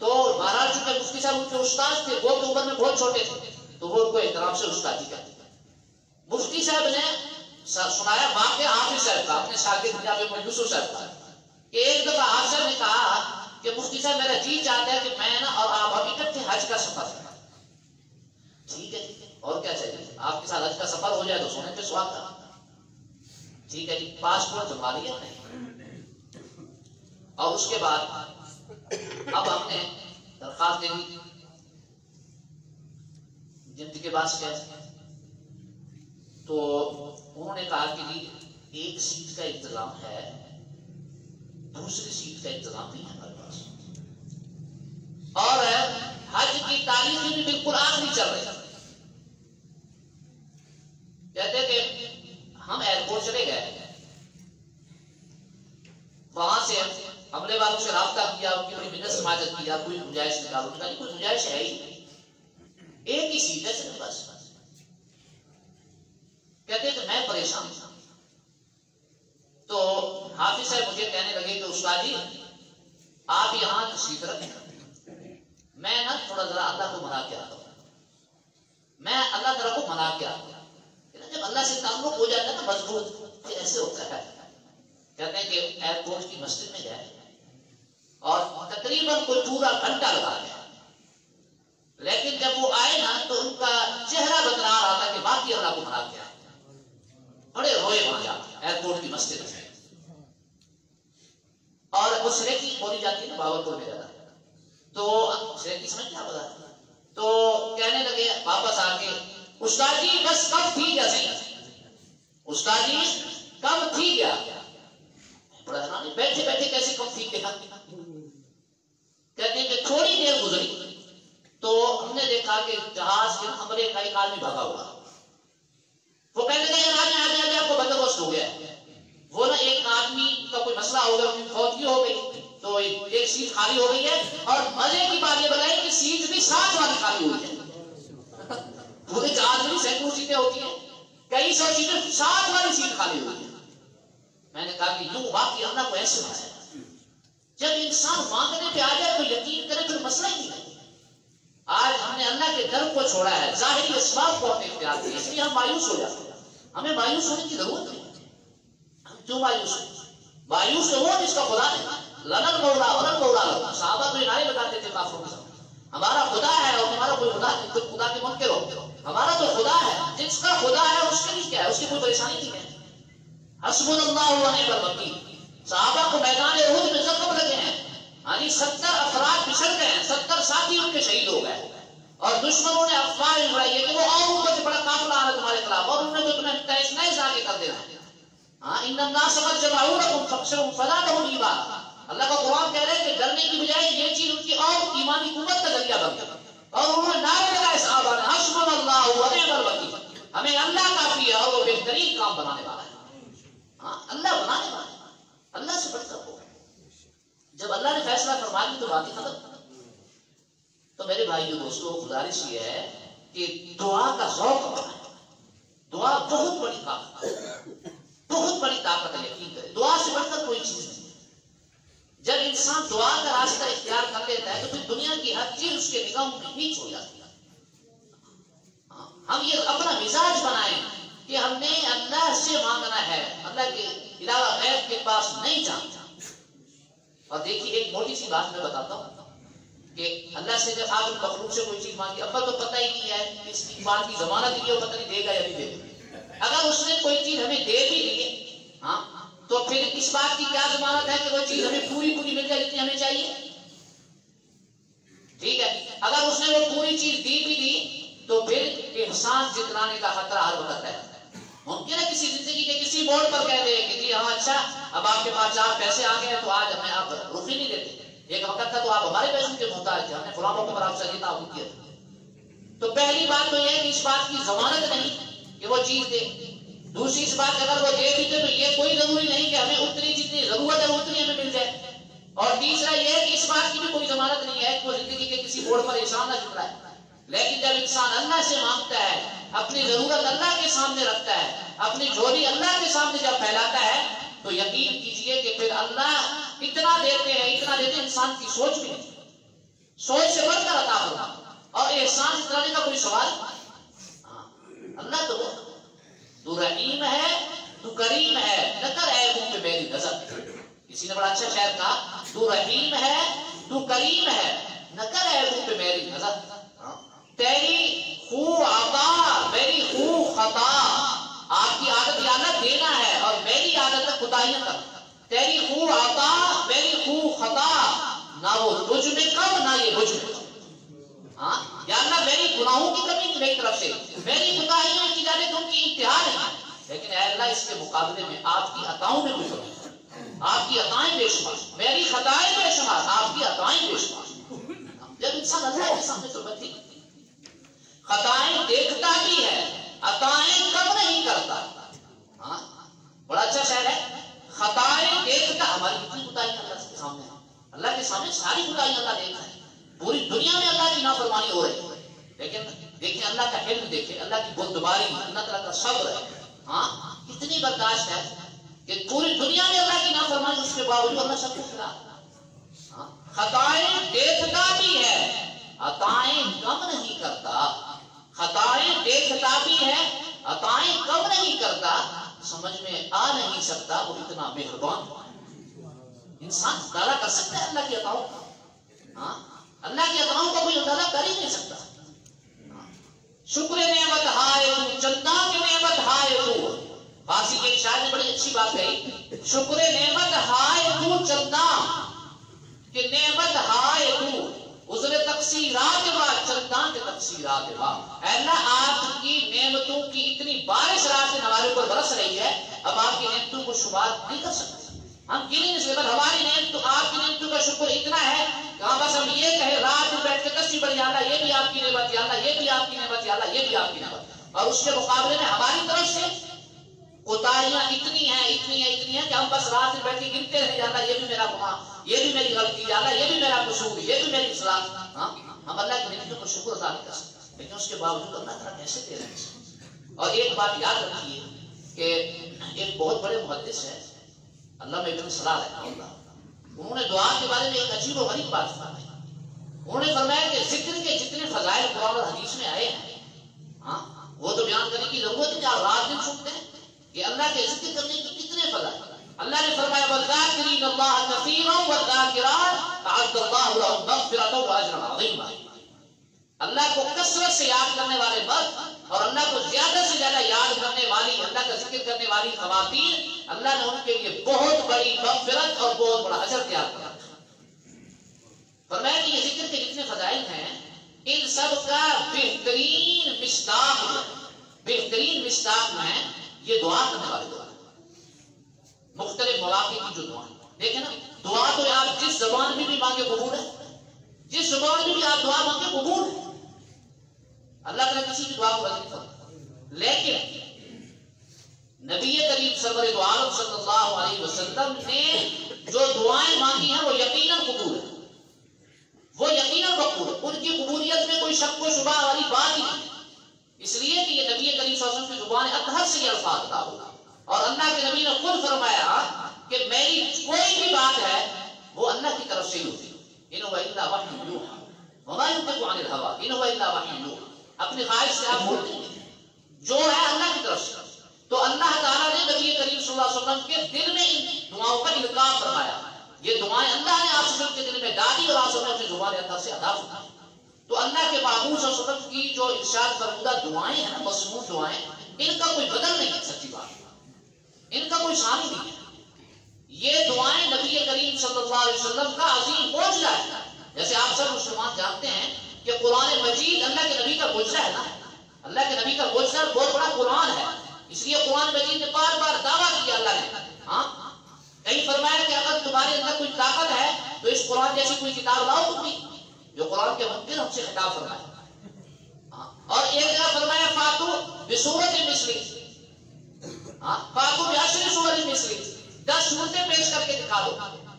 تو مہاراج چونکہ مفتی صاحب ان کے استاد تھے، وہ تو عمر میں بہت چھوٹے تھے، تو وہ ان کو احترام سے استادی کرتے تھے. مفتی صاحب نے سنایا واقعہ حافظ صاحب کا، اپنے شاگرد جناب یوسف صاحب کا، کہ ایک دفعہ حافظ صاحب نے کہا کہ مفتی صاحب میرا جی چاہتا ہے کہ میں نا اور آپ ابھی اکٹھے حج کا سفر کریں. ٹھیک ہے اور کیا چاہیے، آپ کے ساتھ حج کا سفر ہو جائے تو سونے پہ سہاگا. ٹھیک ہے جی، پاسپورٹ جما لیا نہیں. اور اس کے بعد اب ہم نے درخواست دے دی جنت کے بعد کیا، تو انہوں نے کہا کہ جی ایک سیٹ کا انتظام ہے، دوسری سیٹ کا انتظام نہیں ہے ہمارے پاس، اور حج کی تاریخیں بھی بالکل آخری چل رہی. کہتے کہ ہم ایئرپورٹ چلے گئے، وہاں سے عملے والوں سے رابطہ کیا، ان کی بڑی منت سماجت کیا، کوئی گنجائش نکالو. کوئی گنجائش ہے ہی، ایک ہی سیٹ ہے صرف بس. کہتے کہ میں پریشان تھا. تو حافظ صاحب مجھے کہنے لگے کہ استاد جی آپ یہاں تشریف رکھیں، میں نا تھوڑا ذرا اللہ کو منا کے آتا ہوں. میں اللہ تعالیٰ کو منا کے آتا ہوں. جب اللہ سے تعلق ہو جاتا ہے نا مضبوط، پھر ایسے ہوتا ہے. کہتے ہیں کہ ایئرپورٹ کی مسجد میں گئے اور تقریباً کوئی پورا گھنٹہ لگا گیا، لیکن جب وہ آئے نا تو ان کا چہرہ بدلا رہا تھا کہ باقی اللہ کو منا کے آئے. بڑے روئے وہاں جا ایئرپورٹ کی مسجد میں. اور وہ سریکی بولی جاتی ہے نا باورپور میں جاتا ہے، تو سریکی سمجھ کیا بتا، تو کہنے لگے واپس آ کے استاد جی بس کب تھی گیا صحیح، استاد جی کب تھی گیا. بڑا حیران، بیٹھے بیٹھے کیسے کب تھی گیا. کہتے ہیں کہ تھوڑی دیر گزری تو ہم نے دیکھا کہ جہاز کے عملے کا ایک آدمی بھاگا ہوا. وہ کہنے لگے آج آپ کو بندوبست ہو گیا. وہ نا ایک آدمی کا کوئی مسئلہ ہو گیا، فوتگی ہو گئی، تو ایک سیٹ خالی ہو گئی ہے. اور مزے کی بات یہ بتائی کہ سیٹ بھی 7 والی خالی ہوئی ہے. پورے جہاز میں سینکڑوں سیٹیں ہوتی ہیں، کئی سو سیٹیں، 7 والی سیٹ خالی ہوئی ہے. میں نے کہا کہ یوں واقعی اللہ کو ایسے بنایا. جب انسان مانگنے پہ آ جائے تو یقین کرے پھر مسئلہ ہی نہیں. آج ہم نے اللہ کے در کو چھوڑا ہے، ظاہری اسباب کو ہم نے اختیار کیا، اس لیے ہم مایوس ہو جاتے ہیں. ہمیں مایوس ہونے کی ضرورت نہیں. ہم کیوں مایوس ہیں؟ مایوس تو وہ جس کا خدا نے لنل مولا ولن مولا لہو. صحابہ تو نعرے لگاتے تھے کافروں کے سامنے، ہمارا خدا ہے اور تمہارا کوئی خدا نہیں. تم خدا کے منکر ہو. ہمارا تو خدا ہے، جس کا خدا ہے اس کے لیے کیا ہے، اس کی کوئی پریشانی نہیں ہے. حسبنا اللہ و نعم الوکیل. صحابہ کو میدان احد میں زخم لگے ہیں، 70 افراد بچھڑ گئے ہیں، 70 ساتھی ان کے شہید ہو گئے. اور دشمنوں نے افواہ اڑائی ہے کہ وہ اور اوپر سے بڑا قافلہ آ رہا ہے تمہارے خلاف، اور انہوں نے تو تمہیں تیس نئے زاگے کر دینا ہے. ان الناس قد جمعوا لكم فاخشوهم فزادهم ایمانا. اللہ کا قرآن کہہ رہے ہیں کہ ڈرنے کی بجائے یہ چیز ان کی اور ایمانی قوت کا ذریعہ بن گئی. اور انہوں نے نعرے لگائے صحابہ نے، حسبنا اللہ و نعم الوکیل. ہمیں اللہ کافی ہے اور وہ بہترین کام بنانے والا ہے. اللہ بنانے والا ہے، اللہ سے بڑھ کر ہو. جب اللہ نے فیصلہ فرما دی تو بات ختم. تو میرے بھائیو دوستو، گزارش یہ ہے کہ دعا کا ذوق بنائیں. دعا بہت بڑی طاقت ہے، بہت بڑی طاقت ہے. یقین کریں دعا سے بڑھ کر کوئی چیز نہیں. جب انسان دعا کا راستہ اختیار کر لیتا ہے تو پھر دنیا کی ہر چیز اس کے نگاہوں میں نیچ ہو جاتی ہے. ہم یہ اپنا مزاج بنائیں کہ ہم نے اللہ سے مانگنا ہے، اللہ کے علاوہ غیر کے پاس نہیں جانا. اور دیکھیے ایک موٹی سی بات میں بتاتا ہوں کہ اللہ سے جب آپ مخلوق سے کوئی چیز مانگی، ابا تو پتہ ہی نہیں ہے اس کی بات کی ضمانت دی ہے، پتہ نہیں دے گا یا نہیں دے گا. اگر اس نے کوئی چیز ہمیں دے بھی دی تو پھر اس بات کی کیا ضمانت ہے کہ وہ چیز ہمیں پوری مل جائے جتنی ہمیں چاہیے. ٹھیک ہے، اگر اس نے وہ پوری چیز دی بھی دی تو پھر احسان جتلانے کا خطرہ ہر وقت ہے. ممکن ہے کسی زندگی کے کسی موڑ پر کہہ دے کہ جی ہاں اچھا اب آپ کے پاس 4 پیسے آ گئے ہیں تو آج ہمیں آپ رخ ہی نہیں دیتے. ایک وقت تھا تو آپ ہمارے پیسوں کے محتاج تھے، ہم نے فلاں موقع پر آپ سے یہ تعاون کیا تھا. تو پہلی بات تو یہ ہے کہ اس بات کی ضمانت نہیں کہ وہ چیز دے. دوسری اس بات اگر وہ دے بھی دے تو یہ کوئی ضروری نہیں کہ ہمیں اتنی جتنی ضرورت ہے اتنی ہمیں مل جائے. اور تیسرا یہ ہے کہ اس بات کی بھی کوئی ضمانت نہیں ہے کہ وہ زندگی کے کسی موڑ پر احسان نہ جتلائے. لیکن جب انسان اللہ سے مانگتا ہے، اپنی ضرورت اللہ کے سامنے رکھتا ہے، اپنی جھولی اللہ کے سامنے جب پھیلاتا ہے، تو یقین کیجئے کہ پھر اللہ اتنا دیتے ہیں انسان کی سوچ بھی نہیں، سوچ سے بڑھ کر عطا ہوگا، اور احسان اترانے کا کوئی سوال نہیں۔ اللہ تو رحیم ہے، تو کریم ہے، نہ کر عیبوں پہ میری نظر۔ کسی نے بڑا اچھا شعر کہا، تو رحیم ہے، تو کریم ہے، نہ کر عیبوں پہ میری نظر۔ تیری خو عطا میری خو خطا، آپ کی عادت یا اللہ دینا ہے اور میری عادت ہے خدائیاں کرنا۔ تیری خو عطا میری خو خطا، نہ وہ تجھ میں کم نہ یہ مجھ میں کم۔ ہاں یا اللہ میری گناہوں کی کمی نہیں میری طرف سے، میری خدائیاں کی جانے تو ان کی انتہا نہیں، لیکن اے اللہ اس کے مقابلے میں آپ کی عطاؤں میں کوئی کمی نہیں، آپ کی عطائیں بے شمار، میری خطائیں بے شمار، آپ کی عطائیں بے شمار۔ جب انسان اللہ کے سامنے توبتی خطائیں دیکھتا بھی ہے، عطائیں کم نہیں کرتا۔ ہاں بڑا اچھا شعر ہے، خطائیں دیکھتا، ہماری کتنی خطائیں اللہ کے سامنے ہیں، اللہ کے سامنے ساری خطائیں اللہ دیکھتا ہے، پوری دنیا میں اللہ کی نافرمانی ہو رہی ہے، لیکن دیکھیں اللہ کا علم، دیکھیں اللہ کی بردباری، اللہ تعالیٰ کا صبر ہے، ہاں کتنی برداشت ہے کہ پوری دنیا میں اللہ کی نافرمانی، اس کے باوجود اللہ سب کو کھلا۔ خطائیں دیکھتا بھی ہے، عطائیں کم نہیں کرتا، خطائیں دیکھتا بھی ہے، عطائیں کم نہیں کرتا، سمجھ میں آ نہیں سکتا وہ اتنا مہربان۔ انسان اندازہ کر سکتا ہے اللہ کی عطاؤں کا؟ ہاں اللہ کی عطاؤں کا کوئی اندازہ کر ہی نہیں سکتا۔ شکر نعمت ہائے تو، چندہ کی نعمت ہائے تو، فارسی کے ایک شاعر نے بڑی اچھی بات کہی، شکر نعمت ہائے تو چندہ کہ نعمت ہائے تو، عذر تقصیرات با چندان کے تقصیرات با۔ اے اللہ آپ کی نعمتوں کی اتنی بارش رات سے ہمارے اوپر برس رہی ہے، اب آپ کی نعمتوں کو شمار نہیں کر سکتے، ہم گن نہیں سکتے، ہماری نعمتوں، آپ کی نعمتوں کا شکر اتنا ہے کہ ہم بس ہم یہ کہیں رات میں بیٹھ کے تصویر پڑھ، یا اللہ یہ بھی آپ کی نعمت، یا اللہ یہ بھی آپ کی نعمت، یا اللہ یہ بھی آپ کی نعمت، اور اس کے مقابلے میں ہماری طرف سے کوتاہیاں اتنی ہیں کہ ہم بس رات میں بیٹھ کے گنتے رہے، یا اللہ یہ بھی میرا گناہ، یہ بھی میری غلطی، یا اللہ یہ بھی میرا قصور، یہ بھی میری اصلاح۔ ہم اللہ کی نعمتوں کو شکر ادا نہیں کر سکتے، لیکن اس کے باوجود اللہ تعالیٰ کیسے دے رہے ہیں۔ اور ایک بات یاد رکھیے کہ ایک بہت بڑے محدث ہے علامہ ابن صلاح رحمہ اللہ، انہوں نے دعا کے بارے میں ایک عجیب و غریب بات فرمائی۔ انہوں نے فرمایا کہ ذکر کے جتنے فضائل قرآن اور حدیث میں آئے ہیں، ہاں وہ تو بیان کرنے کی ضرورت ہے کہ آپ رات دن سنتے ہیں کہ اللہ کے ذکر کرنے کی کتنے فضائل۔ اللہ نے فرمایا والذاکرین اللہ کثیرا والذاکرات اعد اللہ لهم مغفرۃ واجرا عظیما۔ اللہ کو کثرت سے یاد کرنے والے مرد اور اللہ کو زیادہ سے زیادہ یاد کرنے والی، اللہ کا ذکر کرنے والی خواتین، اللہ نے ان کے لیے بہت بڑی مغفرت اور بہت بڑا اجر تیار کیا۔ فرمایا کہ یہ ذکر کے جتنے فضائل ہیں، ان سب کا بہترین مصداق میں یہ دعا کرنے والے دعا، مختلف مواقع کی جو دعا، دیکھیں نا دعا تو آپ جس زبان میں بھی مانگے قبول ہے، جس زبان میں بھی آپ دعا مانگے قبول ہے، اللہ تعالیٰ کسی کی دعا کو رد نہیں کرتا، لیکن نبی کریم سرور دو عالم صلی اللہ علیہ وسلم نے جو دعائیں مانگی ہیں وہ یقیناً قبول ہے، وہ یقیناً مقبول ہے، ان کی قبولیت میں کوئی شک و شبہ والی بات ہی نہیں، اس لیے کہ یہ نبی کریم صلی اللہ علیہ وسلم کی زبان اطہر سے یہ الفاظ ادا ہوگا، اور اللہ کے نبی نے خود فرمایا کہ میری کوئی بھی بات ہے وہ اللہ کی طرف سے ہی ہوتی ہے، ان هو الا وحی یوحی وما ينطق عن الهوى ان هو الا وحی یوحی، اپنی خواہش سے آپ بولتے ہیں، جو ہے اللہ کی طرف سے، تو اللہ تعالیٰ نے نبی کریم صلی اللہ علیہ وسلم کے دل میں ان دعاؤں کا القاء فرمایا، یہ دعائیں اللہ نے آپ کے دل میں ڈالی اور آپ اپنی زبان اطہر سے ادا فرمائی۔ تو اللہ کے محبوب صلی اللہ علیہ وسلم کی جو ارشاد فرمودہ دعائیں ہیں، مسموع دعائیں، ان کا کوئی بدل نہیں ہے، سچی بات ان کا کوئی ثانی نہیں ہے، یہ دعائیں نبی کریم صلی اللہ علیہ وسلم کا عظیم معجزہ ہے۔ جیسے آپ سب مسلمان جانتے ہیں کہ قرآن مجید اللہ کے نبی کا معجزہ ہے نا، اللہ کے نبی کا معجزہ بہت بڑا قرآن ہے، اس لیے قرآن مجید نے بار بار دعویٰ کیا اللہ نے، ہاں کہیں فرمایا کہ اگر تمہارے اندر کوئی طاقت ہے تو اس قرآن جیسی کوئی کتاب لاؤ تم بھی، جو قرآن کے منکر ہم سے خطاب فرمایا، اور ایک جگہ فرمایا فاتو بسورۃ مثلی، فاتو بعشر سور مثلی، 10 صورتیں پیش کر کے دکھا دو،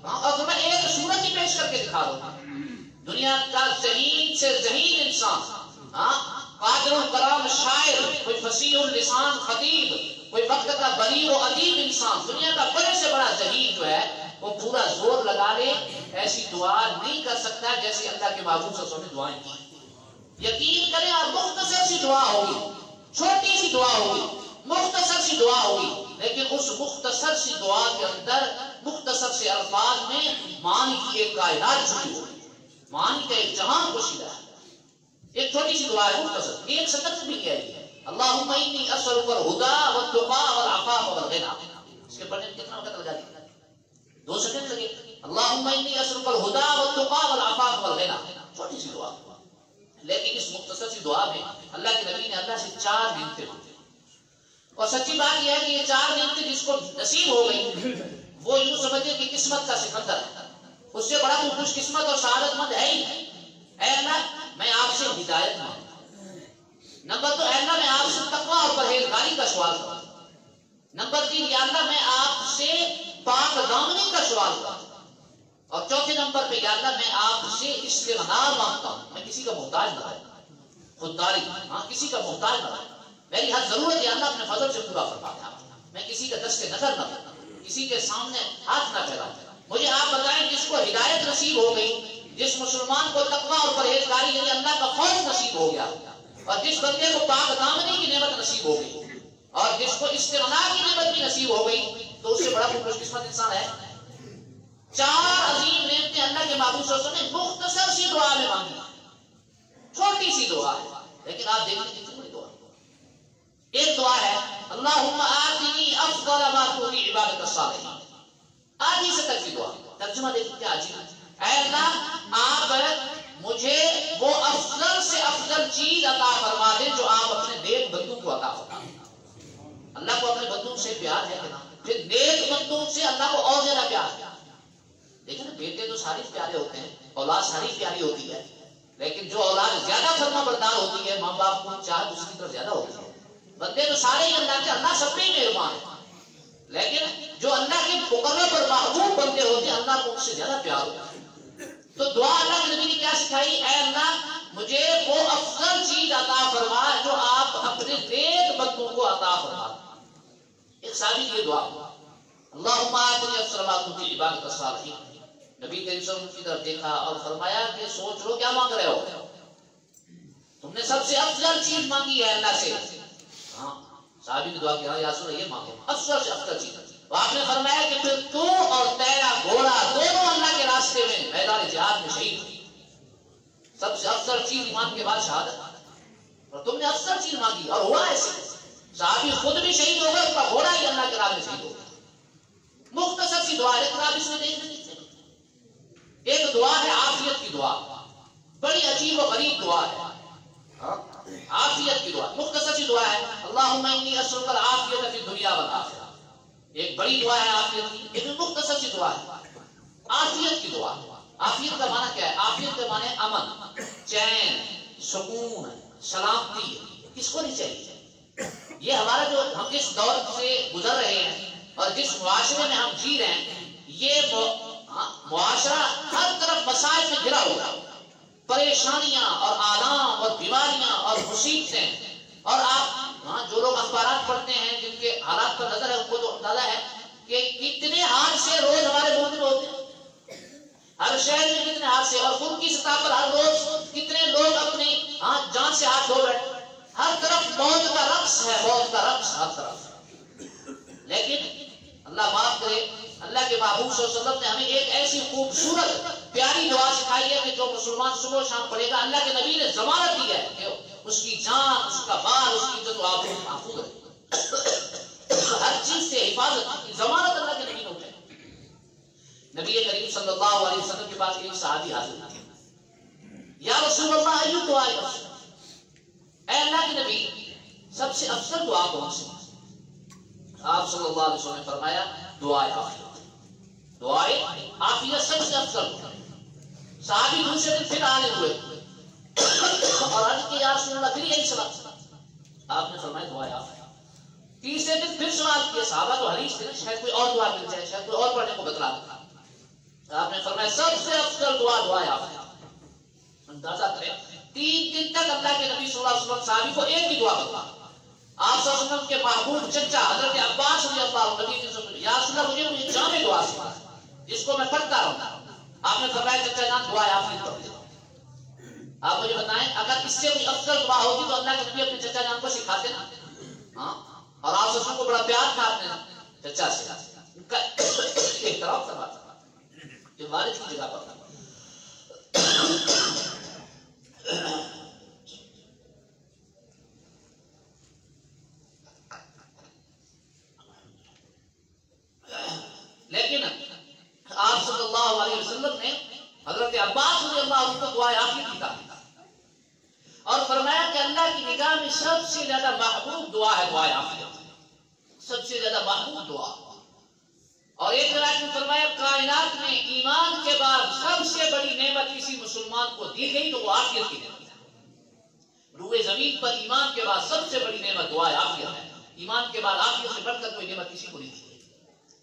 اور فرمایا ایک صورت ہی پیش کر کے دکھا دو۔ دنیا کا ذہین سے ذہین انسان قادر الکلام شاعر، کوئی فصیح اللسان خطیب، کوئی وقت کا بلیغ و ادیب انسان، دنیا کا بڑے سے بڑا ذہین جو ہے وہ پورا زور لگا لے ایسی دعا نہیں کر سکتا جیسے اللہ کے محبوب صلی اللہ علیہ وسلم نے دعائیں کی. یقین کریں آپ، مختصر سی دعا ہوگی، چھوٹی سی دعا ہوگی، مختصر سی دعا ہوگی، لیکن اس مختصر سی دعا کے اندر مختصر سے الفاظ میں معنی کی ایک کائنات چھپی ہوگی، معنی کا ایک جہان پوشیدہ ہے. ایک چھوٹی سی دعا ہے مختصر، ایک سطر سے بھی کیا ہے اللہم انی اسألک الہدی والتقی والعفاف والغنی. اس کے پڑھنے میں کتنا وقت لگا دیا؟ 2 سیکنڈ لگے. اللہم انی اسألک الہدی والتقی والعفاف والغنی، چھوٹی سی دعا. لیکن اس مختصر سی دعا میں اللہ کے نبی نے اللہ سے 4 نعمتیں مانگی. اور سچی بات یہ ہے کہ یہ 4 نعمتیں جس کو نصیب ہو گئی وہ یوں سمجھے کہ قسمت کا سکندر ہے، اس سے بڑا کوئی خوش قسمت اور سعادت مند ہے ہی نہیں. اے اللہ میں آپ سے ہدایت مانگتا ہوں. نمبر 2، اے اللہ میں آپ سے تقویٰ اور پرہیزگاری کا سوال کرتا ہوں. نمبر 3، یا اللہ میں آپ سے پاک دامنی کا سوال کرتا ہوں. اور چوتھے نمبر پہ یا اللہ میں آپ سے استغنا مانگتا ہوں، میں کسی کا محتاج نہ رہوں، خودداری، کسی کا محتاج نہ رہوں. میری ہر ضرورت یا اللہ اپنے فضل سے پورا فرما دے. میں کسی کا دست نظر نہ کروں، کسی کے سامنے ہاتھ نہ پھیلاؤں. مجھے آپ بتائیں جس کو ہدایت نصیب ہو گئی، جس مسلمان کو تقویٰ اور پرہیزگاری یعنی اللہ کا خوف نصیب ہو گیا، اور جس بندے کو پاک دامنی کی نعمت نصیب ہو گئی، اور جس کو استغنا کی نعمت بھی نصیب ہو گئی، تو اس سے بڑا کوئی خوش قسمت انسان ہے؟ 4 عظیم نعمتیں اللہ کے محبوب صلی اللہ علیہ وسلم نے مختصر سی دعا میں مانگی. چھوٹی سی دعا ہے لیکن آپ دیکھیں کتنی بڑی دعا. ایک دعا ہے اللہم آتنی افضل ما فی عبادک الصالحین. آدھی سے تک کی دعا. ترجمہ دیکھیں کیا عجیب ہے. اے اللہ آپ مجھے وہ افضل سے افضل چیز عطا فرما دیں جو آپ اپنے نیک بندوں کو عطا فرما دیں. اللہ کو اپنے بندوں سے پیار ہے کہ نا، پھر نیک بندوں سے اللہ کو اور زیادہ پیار ہے. لیکن بیٹے تو سارے پیارے ہوتے ہیں، اولاد ساری پیاری ہوتی ہے، لیکن جو اولاد زیادہ فرما بردار ہوتی ہے، ماں باپ کو چاہت اس کی طرف زیادہ ہوتی ہے. بندے تو سارے ہی اللہ کے، اللہ سب پہ مہربان ہے، لیکن جو اللہ کے مقرر پر محبوب بندے ہوتے ہیں اللہ کو ان سے زیادہ پیار ہوتا ہے. تو دعا اللہ کے نبی نے کیا سکھائی؟ اے اللہ مجھے وہ افضل چیز عطا فرما جو آپ اپنے نیک بندوں کو عطا فرما. ایک صحابی کی دعا اللہم آتنی افضل ما فی عبادک الصالحین. نبی کریم صلی اللہ علیہ وسلم کی طرف دیکھا اور فرمایا کہ سوچ لو کیا مانگ رہے ہو، تم نے سب سے افضل چیز مانگی ہے اللہ سے. صحابی نے دعا کیا یا رسول اللہ یہ مانگو افضل سے افضل چیز. تو آپ نے فرمایا کہ پھر تو اور تیرا گھوڑا دونوں اللہ کے راستے میں میدان جہاد میں شہید ہوئی. سب سے افضل چیز ایمان کے بعد شہادت، اور تم نے افضل چیز مانگی اور ہوا ایسے. صحابی خود بھی شہید ہو گئے، اس کا گھوڑا ہی اللہ کے راستے میں شہید ہو گیا. مختصر سی دعا ہے لیکن آپ اس میں دیکھ لیجیے. ایک دعا ہے عافیت کی دعا، بڑی عجیب و غریب دعا ہے. عافیت کی دعا مختصر سی دعا ہے اللہم انی اسألک العافیۃ فی الدنیا والآخرہ. ایک بڑی دعا ہے عافیت کی، ایک مختصر سی دعا ہے عافیت کی دعا. عافیت کا معنی کیا ہے؟ عافیت کا معنی امن، چین، سکون، سلامتی. کس کو نہیں چاہیے؟ یہ ہمارا جو ہم جس دور سے گزر رہے ہیں اور جس معاشرے میں ہم جی رہے ہیں، یہ معاشرہ ہر طرف مسائل میں گھرا ہوا، پریشانیاں اور آلام اور بیماریاں اور مصیبتیں. اور آپ جو لوگ اخبارات پڑھتے ہیں، جن کے حالات پر نظر ہے، ان کو تو اندازہ ہے کہ کتنے حادثے روز ہمارے ملک میں ہوتے ہیں. ہر شہر میں کتنے حادثے، اور خود کی سطح پر ہر روز کتنے لوگ اپنی جان سے ہاتھ دھو بیٹھے. ہر طرف موت کا رقص ہے، موت کا رقص ہر طرف. لیکن اللہ معاف کرے، اللہ کے محبوب صلی اللہ علیہ وسلم نے ہمیں ایک ایسی خوبصورت پیاری دعا سکھائی ہے کہ جو مسلمان صبح و شام پڑھے گا، اللہ کے نبی نے ضمانت دی ہے کہ اس کی جان، اس کا مال، اس کی عزت و آبرو محفوظ ہے. ہر چیز سے حفاظت کی ضمانت اللہ کے نبی نے اٹھائی. نبی کریم صلی اللہ علیہ وسلم کے پاس ایک صحابی حاضر تھا. یا رسول اللہ ایو دعا ہے، اے اللہ کے نبی سب سے افضل دعا کون سی؟ آپ صلی اللہ علیہ وسلم نے فرمایا دعائے عافیت. دعائے عافیت سب سے افضل. صحابی دوسرے دن پھر آنے ہوئے اور عرض کی یا رسول اللہ پھر یہی سوال. آپ نے فرمایا دعائے عافیت. تیسرے دن پھر سوال کیا. صحابہ تو حریص تھے، شاید کوئی اور دعا مل جائے، شاید کوئی اور پڑھنے کو بتلا دے. آپ نے فرمایا سب سے افضل دعا دعائے عافیت. اندازہ کریں 3 دن تک اللہ کے نبی صلی اللہ علیہ وسلم صحابی کو ایک ہی دعا بتا. آپ صلی اللہ علیہ وسلم کے محبوب چچا حضرت عباس رضی اللہ عنہ نبی کے یا رسول اللہ مجھے جامع دعا سکھا جس کو میں پڑھتا رہوں. آپ نے فرمایا چچا جان دعا آپ نے پڑھ دی. آپ مجھے بتائیں اگر اس سے کوئی افضل دعا ہوگی تو اللہ کے نبی اپنے چچا جان کو سکھاتے نا. ہاں اور آپ صلی اللہ علیہ وسلم کو بڑا پیار تھا اپنے چچا سے, ان کا احترام کرواتا کہ والد کی جگہ پر. لیکن آپ صلی اللہ علیہ وسلم نے حضرت عباس رضی اللہ عنہ کو دعا آخر کی کہا اور فرمایا کہ اللہ کی نگاہ میں سب سے زیادہ محبوب دعا ہے دعا آخر, سب سے زیادہ محبوب دعا. اور ایک روایت میں فرمایا کائنات میں ایمان کے بعد سب سے بڑی نعمت کسی مسلمان کو دی گئی تو وہ آخرت کی نعمت ہے. روئے زمین پر ایمان کے بعد سب سے بڑی نعمت دعا آخرت ہے. ایمان کے بعد آخرت سے بڑھ کر کوئی نعمت کسی کو نہیں دی.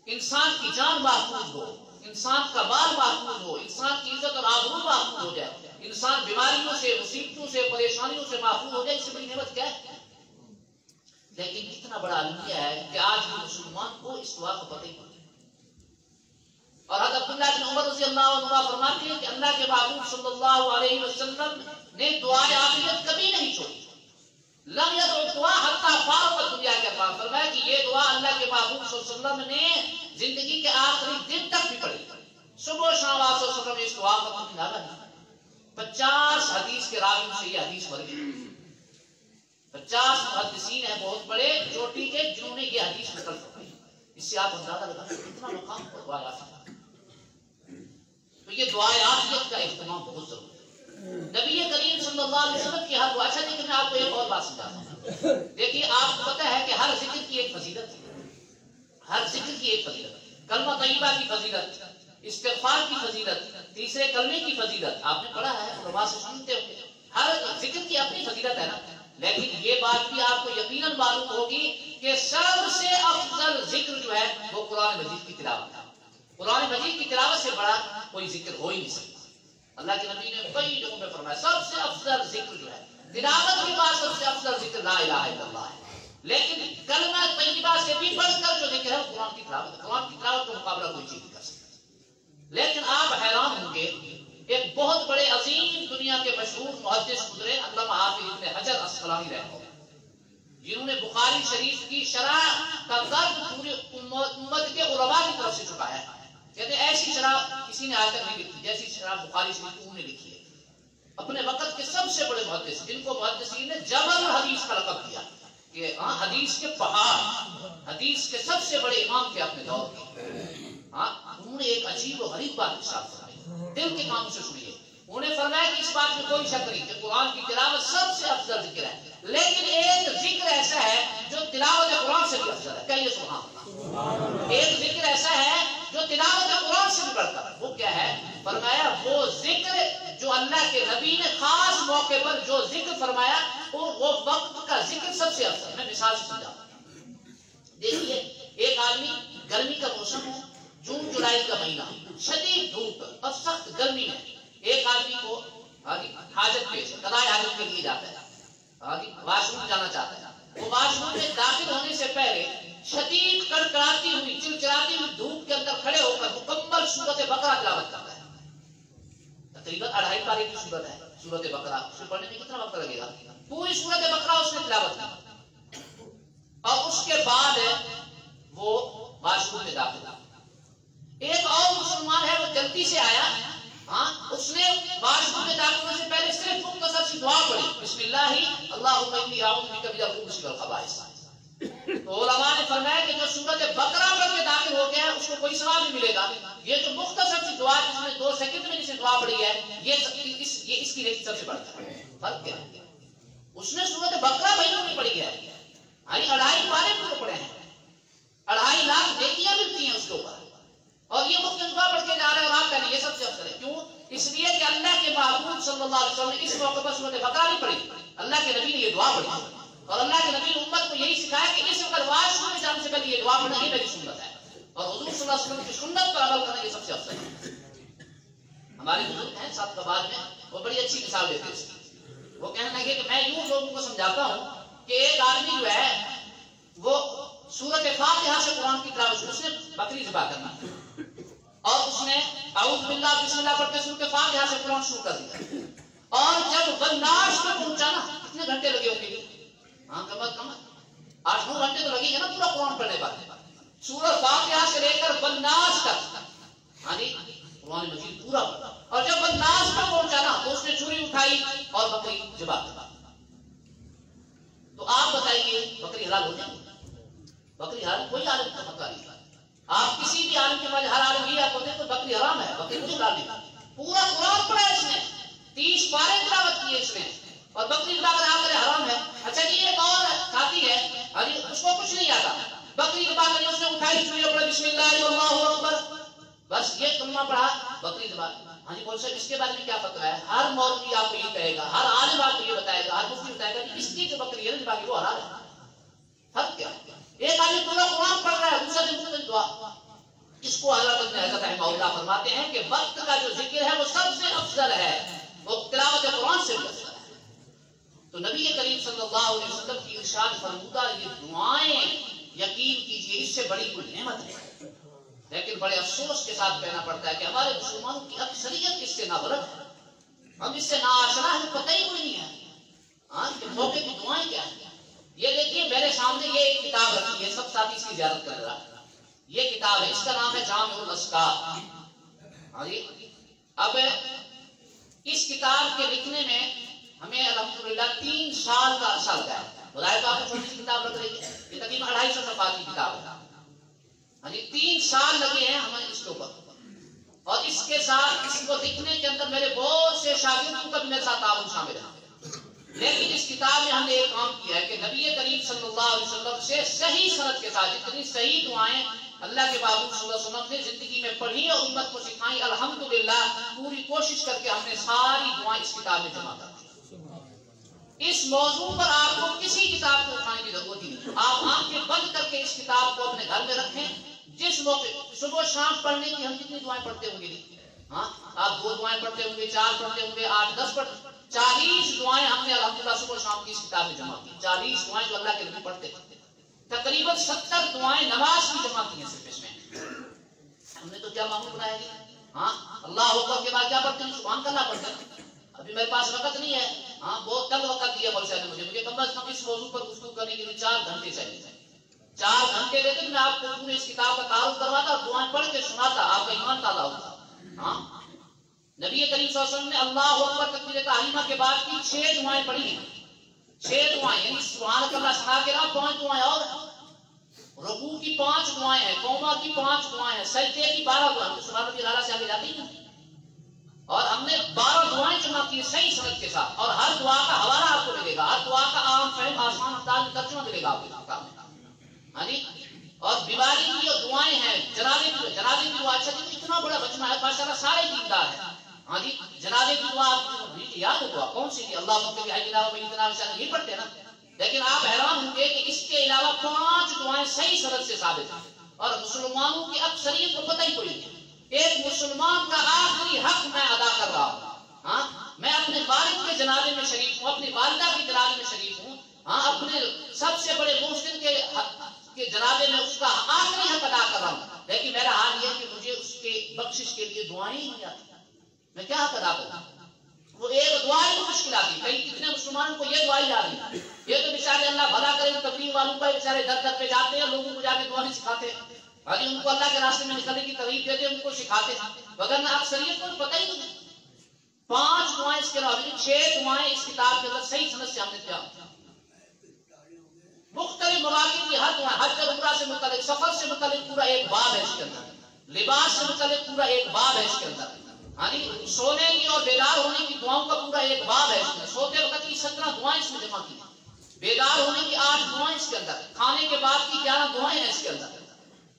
انسان کی جان محفوظ ہو, انسان کا مال محفوظ ہو, انسان کی عزت اور آبرو محفوظ ہو جائے, انسان بیماریوں سے, مصیبتوں سے, پریشانیوں سے محفوظ ہو جائے, اس سے بڑی نعمت کیا ہے؟ لیکن اتنا بڑا المیہ ہے کہ آج بھی مسلمان کو اس دعا کو پتہ ہی نہیں. اور حضرت عبداللہ بن عمر رضی اللہ عنہ فرماتے ہیں کہ اللہ کے محبوب صلی اللہ علیہ وسلم نے دعائے آخرت کبھی نہیں چھوڑی. لم يدعو دعا حتی فارق دنیا کے افراد. فرمایا کہ یہ دعا اللہ کے محبوب صلی اللہ علیہ وسلم نے زندگی کے آخری دن تک بھی پڑھی. صبح و شام آپ صلی اللہ علیہ وسلم نے اس دعا کو نکالا نہیں. 50 حدیث کے راویوں سے یہ حدیث مروی. 50 محدثین ہیں بہت بڑے چوٹی کے جنہوں نے یہ حدیث نقل فرمائی. اس سے آپ اندازہ لگا کتنا مقام پر دعا آخرت. تو یہ دعائے آخرت کا اہتمام بہت ضروری ہے. نبی کریم صلی اللہ علیہ وسلم کی ہر دعا. اچھا لیکن میں آپ کو ایک اور بات سمجھاتا ہوں. دیکھیے آپ کو پتہ ہے کہ ہر ذکر کی ایک فضیلت ہے, ہر ذکر کی ایک فضیلت. کلمہ طیبہ کی فضیلت, استغفار کی فضیلت, تیسرے کلمے کی فضیلت آپ نے پڑھا ہے, علماء سے سنتے ہوں گے. ہر ذکر کی اپنی فضیلت ہے نا. لیکن یہ بات بھی آپ کو یقیناً معلوم ہوگی کہ سب سے افضل ذکر جو ہے وہ قرآن مجید کی تلاوت ہے. قرآن مجید کی تلاوت سے بڑا کوئی ذکر ہو ہی نہیں سکتا. اللہ کے نبی نے کئی جگہوں میں فرمایا سب سے افضل ذکر جو ہے تلاوت کے بعد سب سے افضل ذکر لا الہ الا اللہ ہے. لیکن کلمہ طیبہ سے بھی بڑھ کر جو ذکر ہے قرآن کی تلاوت ہے. قرآن کی تلاوت کا مقابلہ کوئی چیز نہیں کر سکتا. لیکن آپ حیران ہوں گے, ایک بہت بڑے عظیم دنیا کے مشہور محدث گزرے علامہ حافظ ابن حجر اسقلانی رحمہ اللہ, جنہوں نے بخاری شریف کی شرح کا قرض پوری امت کے علماء کی طرف سے چکایا ہے. کہتے ہیں ایسی شرح کسی نے آج تک نہیں لکھی جیسی شرح بخاری شریف انہوں نے لکھی ہے. اپنے وقت کے سب سے بڑے محدث جن کو محدثین نے جبل حدیث کا لقب دیا کہ حدیث کے پہاڑ, حدیث کے سب سے بڑے امام تھے اپنے دور کے. انہوں نے ایک عجیب و غریب بات ارشاد فرمائی, دل کے کاموں سے سنیے. انہوں نے فرمایا کہ اس بات میں کوئی شک نہیں کہ قرآن کی تلاوت سب سے افضل ذکر ہے, لیکن ایک ذکر ایسا ہے جو تلاوت قرآن سے بھی افضل ہے. کہیے سبحان اللہ. ایک ذکر ایسا ہے جو تلاوت قرآن سے بھی بڑھتا ہے. وہ کیا ہے؟ فرمایا وہ ذکر جو اللہ کے نبی نے خاص موقع پر جو ذکر فرمایا وہ وقت کا ذکر سب سے افضل. میں مثال سے سمجھاتا ہوں. دیکھیے ایک آدمی, گرمی کا موسم ہے, جون جولائی کا مہینہ, شدید دھوپ اور سخت گرمی میں ایک آدمی کو حاجت پیش قضاء حاجت کے لیے جاتا ہے, واش روم جانا چاہتا ہے. وہ واش روم میں داخل ہونے سے پہلے شدید کڑکڑاتی ہوئی چلچلاتی ہوئی دھوپ کے اندر کھڑے ہو کر مکمل سورت بقرہ تلاوت کرتا ہے. تقریباً 2.5 پارے کی سورت ہے سورت بقرہ. اس کو پڑھنے میں کتنا وقت لگے گا؟ پوری سورت بقرہ اس نے تلاوت کی اور اس کے بعد وہ واش روم میں داخل ہوا. ایک اور مسلمان ہے وہ جلدی سے آیا, اس نے واش روم میں داخل ہونے سے پہلے صرف مختصر سی دعا پڑھی, بسم اللہ اللہم انی اعوذ بک من الخبث والخبائث. تو علماء نے فرمایا کہ جو سورت بقرہ پڑھ کے داخل ہو گیا ہے اس کو کوئی ثواب نہیں ملے گا. یہ جو مختصر سی دعا جس نے 2 سیکنڈ میں جسے دعا پڑھی ہے یہ اس کی نیکی سب سے بڑھتا ہے. فرق کیا ہے؟ اس نے سورت بقرہ مہینوں میں پڑھی ہے, یعنی 2.5 پارے کو پڑھے ہیں, 2.5 لاکھ نیکیاں ملتی ہیں اس کے اوپر, اور یہ مختلف دعا پڑھ کے جا رہے ہیں اور آپ کہتے ہیں یہ سب سے افضل ہے. کیوں؟ اس لیے کہ اللہ کے محبوب صلی اللہ علیہ وسلم نے اس موقع پر سورت بقرہ نہیں پڑھی, اللہ کے نبی نے یہ دعا پڑھی اور اللہ کے نبی نے امت کو یہی سکھایا کہ اس وقت واش روم میں جانے سے پہلے یہ دعا پڑھنا ہی میری سنت ہے, اور حضور صلی اللہ علیہ وسلم کی سنت پر عمل کرنا یہ سب سے افضل ہے. ہمارے بزرگ ہیں سب کے بعد میں وہ بڑی اچھی مثال دیتے ہیں. وہ کہنے لگے کہ میں یوں لوگوں کو سمجھاتا ہوں کہ ایک آدمی جو ہے وہ سورۃ فاتحہ سے قرآن کی تلاوت، اس نے بکری ذبح کرنا اور اس نے اعوذ باللہ بسم اللہ پڑھ کے سورۃ فاتحہ سے قرآن شروع کر دیا، اور جب والناس پہ پہنچا نا کتنے گھنٹے لگے ہوں گے؟ ہاں کم از کم 8-9 گھنٹے تو لگیں گے نا پورا قرآن پڑھنے پر، سورۃ فاتحہ سے لے کر والناس تک، ہاں جی قرآن مجید پورا پڑھا، اور جب والناس پہ پہنچا نا تو اس نے چھری اٹھائی اور بکری ذبح کر۔ تو آپ بتائیے بکری حلال ہو جائے گی؟ بکری حلال کوئی عالم کا فتویٰ نہیں، آپ کسی بھی عالم کے پاس ہر عالم یہ آپ بولتے تو بکری حرام ہے، بکری کوئی حلال نہیں، پورا قرآن پڑھا ہے اس نے، 30 پارے تلاوت کیے اس نے، اور بکری ذبح کر آپ حرام ہے۔ اچھا جی ایک اور ساتھی ہے اس کو کچھ نہیں آتا، بکری ذبح کر اس نے اٹھائی چھری اور بسم اللہ اللہ اکبر، بس یہ کلمہ پڑھا بکری ذبح۔ ہاں جی بول صاحب اس کے بارے میں کیا فتویٰ ہے؟ ہر مولوی آپ کو یہ کہے گا، ہر عالم آپ کو یہ بتائے گا، ہر مفتی بتائے گا کہ اس کی جو بکری ہے ذبح کی وہ حلال ہے۔ فرق کیا ہے؟ ایک آدمی پورا قرآن پڑھ رہا ہے، دوسرا دن مختلف دعا۔ اس کو حضرت رحمہ اللہ فرماتے ہیں کہ وقت کا جو ذکر ہے وہ سب سے افضل ہے، وہ تلاوت قرآن سے بھی افضل ہے۔ تو نبی کریم صلی اللہ علیہ وسلم کی ارشاد فرمودہ یہ دعائیں یقین کیجئے اس سے بڑی کوئی نعمت ہے، لیکن بڑے افسوس کے ساتھ کہنا پڑتا ہے کہ ہمارے مسلمانوں کی اکثریت اس سے نابلد ہے، ہم اس سے ناآشنا ہے، پتہ ہی کوئی نہیں ہے ہاں کہ موقع کی دعائیں کیا ہیں۔ یہ دیکھیے میرے سامنے یہ ایک کتاب رکھی ہے، سب ساتھی اس کی زیارت کر رہا ہے، یہ کتاب ہے، اس کا نام ہے جامع الاذکار۔ ہاں جی اب اس کتاب کے لکھنے میں ہمیں الحمدللہ 3 سال کا عرصہ لگا ہے۔ بظاہر تو آپ کو چھوٹی سی کتاب لگ رہی ہے، یہ تقریباً 250 صفحات کی کتاب ہے، ہاں جی 3 سال لگے ہیں ہمیں اس کے اوپر، اور اس کے ساتھ اس کو لکھنے کے اندر میرے بہت سے شاگردوں کا بھی میرے ساتھ تعاون شامل ہے، لیکن اس کتاب میں ہم نے ایک کام کیا ہے کہ نبی کریم صلی اللہ علیہ وسلم سے صحیح سند کے ساتھ جتنی صحیح دعائیں اللہ کے محبوب صلی اللہ علیہ وسلم نے زندگی میں پڑھی اور امت کو سکھائیں، الحمدللہ پوری کوشش کر کے ہم نے ساری دعائیں اس کتاب میں جمع کر دی۔ اس موضوع پر آپ کو کسی کتاب کو اٹھانے کی ضرورت ہی نہیں، آپ آنکھیں بند کر کے اس کتاب کو اپنے گھر میں رکھیں، جس موقع صبح شام پڑھنے کی ہم کتنی دعائیں پڑھتے ہوں گے؟ ہاں آپ 2 دعائیں پڑھتے ہوں گے، 4 پڑھتے ہوں گے، 8 10 پڑھتے، 40 دعائیں ہم نے الحمدللہ صبح شام کی اس کتاب میں جمع کی، 40 دعائیں جو اللہ کے نبی پڑھتے تھے، تقریباً 70 دعائیں نماز کی جمع کی ہیں صرف اس میں۔ ہم نے تو کیا معمول بنایا گیا؟ ہاں اللہ اکبر کے بعد کیا پڑھتے ہیں؟ سبحان اللہ پڑھتے ہیں۔ ابھی میرے پاس وقت نہیں ہے، ہاں بہت کم وقت دیا مولوی صاحب نے مجھے کم از کم اس موضوع پر گفتگو کرنے کے لیے 4 گھنٹے چاہیے، 4 گھنٹے دیتے تو میں آپ کو پورے اس کتاب کا تعارف کرواتا اور دعائیں پڑھ کے سناتا، آپ کا ایمان تازہ ہوتا۔ ہاں نبی کریم صلی اللہ علیہ وسلم نے اللہ اکبر تکبیر تحریمہ کے بعد کی 6 دعائیں پڑھی ہیں، 6 دعائیں، یعنی سبحان اللہ سنا کے نام 5 دعائیں، اور رکوع کی 5 دعائیں ہیں، قوما کی 5 دعائیں ہیں، سجدے کی 12 دعائیں، سبحان ربی الاعلیٰ سے آگے جاتی ہیں، اور ہم نے 12 دعائیں جمع کی صحیح سند کے ساتھ، اور ہر دعا کا حوالہ آپ کو ملے گا، ہر دعا کا عام فہم آسان انداز میں ترجمہ ملے گا آپ کو کتاب میں، ہاں جی۔ اور بیماری کی جو دعائیں ہیں، جنازے کی دعا، اچھا جی اتنا بڑا مجمع ہے ماشاءاللہ، سارے دیندار ہیں، ہاں جی جنازے کی دعا آپ کو یاد ہے، دعا کون سی تھی؟ اللہ مغفر لنا ولینا نہیں پڑھتے نا، لیکن آپ حیران ہوں گے کہ اس کے علاوہ 5 دعائیں صحیح سند سے ثابت ہیں، اور مسلمانوں کی اکثریت کو پتہ ہی کوئی نہیں۔ ایک مسلمان کا آخری حق میں ادا کر رہا ہوں، ہاں میں اپنے والد کے جنازے میں شریک ہوں، اپنی والدہ کے جنازے میں شریک ہوں، ہاں اپنے سب سے بڑے محسن کے جنازے میں اس کا آخری حق ادا کر رہا ہوں، لیکن میرا حال یہ ہے کہ مجھے اس کے بخشش کے لیے دعائیں ہی نہیں آتی، میں کیا حق ادا کروں؟ وہ ایک دعا ہی مشکل آتی، کئی کتنے مسلمانوں کو یہ دعا ہی آ رہی ہے، یہ تو بیچارے اللہ بھلا کرے تبلیغ والوں کا بیچارے در در پہ جاتے ہیں، لوگوں کو جا کے دعا نہیں سکھاتے ہیں، بھائی ان کو اللہ کے راستے میں نکلنے کی ترغیب دیتے ہیں، ان کو سکھاتے ہیں، وگرنہ اکثریت کو پتہ ہی نہیں ہے۔ 5 دعائیں اس کے علاوہ 6 دعائیں اس کتاب کے اندر صحیح سند سے ہم نے کیا، مختلف مواقع کی ہر دعائیں، حج اور عمرہ سے متعلق، سفر سے متعلق پورا ایک باب ہے اس کے اندر، لباس سے متعلق پورا ایک باب ہے اس کے اندر، ہاں جی سونے کی اور بیدار ہونے کی دعاؤں کا پورا ایک باب ہے اس میں، سوتے وقت کی 17 دعائیں اس میں جمع کی، بیدار ہونے کی 8 دعائیں اس کے اندر، کھانے کے بعد کی 11 دعائیں ہیں اس کے اندر،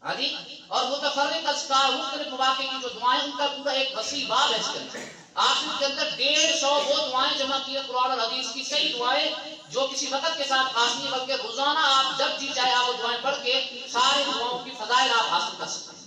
ہاں جی اور متفرق اذکار مختلف مواقع کی جو دعائیں ان کا پورا ایک وسیع باب ہے اس کے اندر، آخر کے اندر 150 وہ دعائیں جمع کی ہیں قرآن اور حدیث کی صحیح دعائیں، جو کسی وقت کے ساتھ خاص نہیں بلکہ روزانہ آپ جب جی چاہے آپ وہ دعائیں پڑھ کے سارے دعاؤں کی فضائل آپ حاصل کر سکتے ہیں۔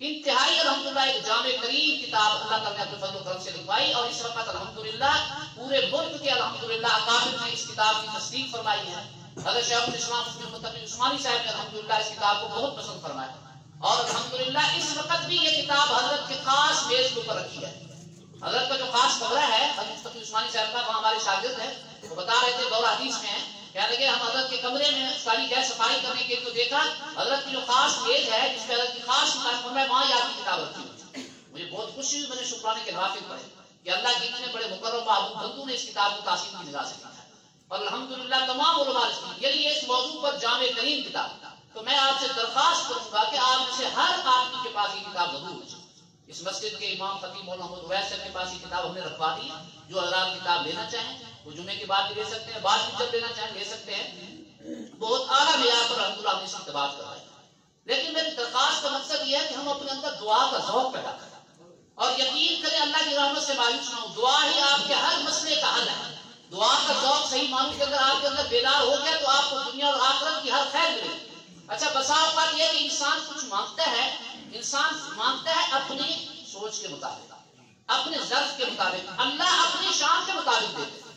انتہائی الحمدللہ ایک جامع ترین کتاب اللہ تعالیٰ نے اپنے فضل و کرم سے لکھوائی، اور اس وقت الحمدللہ پورے ملک کے الحمدللہ اکابر نے اس کتاب کی تصدیق فرمائی ہے۔ حضرت شیخ الاسلام متقی عثمانی صاحب نے الحمدللہ اس کتاب کو بہت پسند فرمایا، اور الحمدللہ اس وقت بھی یہ کتاب حضرت کے خاص میز کے اوپر رکھی ہے۔ حضرت کا جو خاص کمرہ ہے حضرت متقی عثمانی صاحب کا، وہاں ہمارے شاگرد ہیں، وہ بتا رہے تھے دور حدیث میں ہیں، کہنے لگے ہم حضرت کے کمرے میں ساری گیس صفائی کرنے کے تو دیکھا حضرت کی جو خاص میز ہے جس پہ حضرت کی خاص کتاب ہے، وہاں آپ کی کتاب رکھی ہوئی۔ مجھے بہت خوشی ہوئی، میں نے شکرانے کے نوافل پڑھے کہ اللہ کے اتنے بڑے مکرم محبوب بندوں نے اس کتاب کو تاثیر کی نگاہ سے لکھا ہے، اور الحمدللہ تمام علماء نے یعنی اس موضوع پر جامع ترین کتاب۔ تو میں آپ سے درخواست کروں گا کہ آپ میں سے ہر آدمی کے پاس یہ کتاب ضرور ہو۔ اس مسجد کے امام خطیب مولانا محمد اویس صاحب کے پاس یہ کتاب ہم نے رکھوا دی، جو حضرات کتاب لینا چاہیں وہ جمعے کے بعد بھی لے سکتے ہیں، بعد میں جب لینا چاہیں لے سکتے ہیں۔ بہت اعلیٰ معیار پر الحمدللہ ہم نے اس کی اتباع کرائی، لیکن میری درخواست کا مقصد یہ ہے کہ ہم اپنے اندر دعا کا ذوق پیدا کریں، اور یقین کریں اللہ کی رحمت سے مایوس نہ ہو، دعا ہی آپ کے ہر مسئلے کا حل ہے۔ دعا کا ذوق صحیح معنوں کے اندر آپ کے اندر بیدار ہو گیا تو آپ کو دنیا اور آخرت کی ہر خیر ملے گی۔ اچھا بسا اوقات یہ کہ انسان کچھ مانگتا ہے اپنی سوچ کے مطابق، اپنے ظرف کے مطابق، اللہ اپنی شان کے مطابق دیتے ہیں،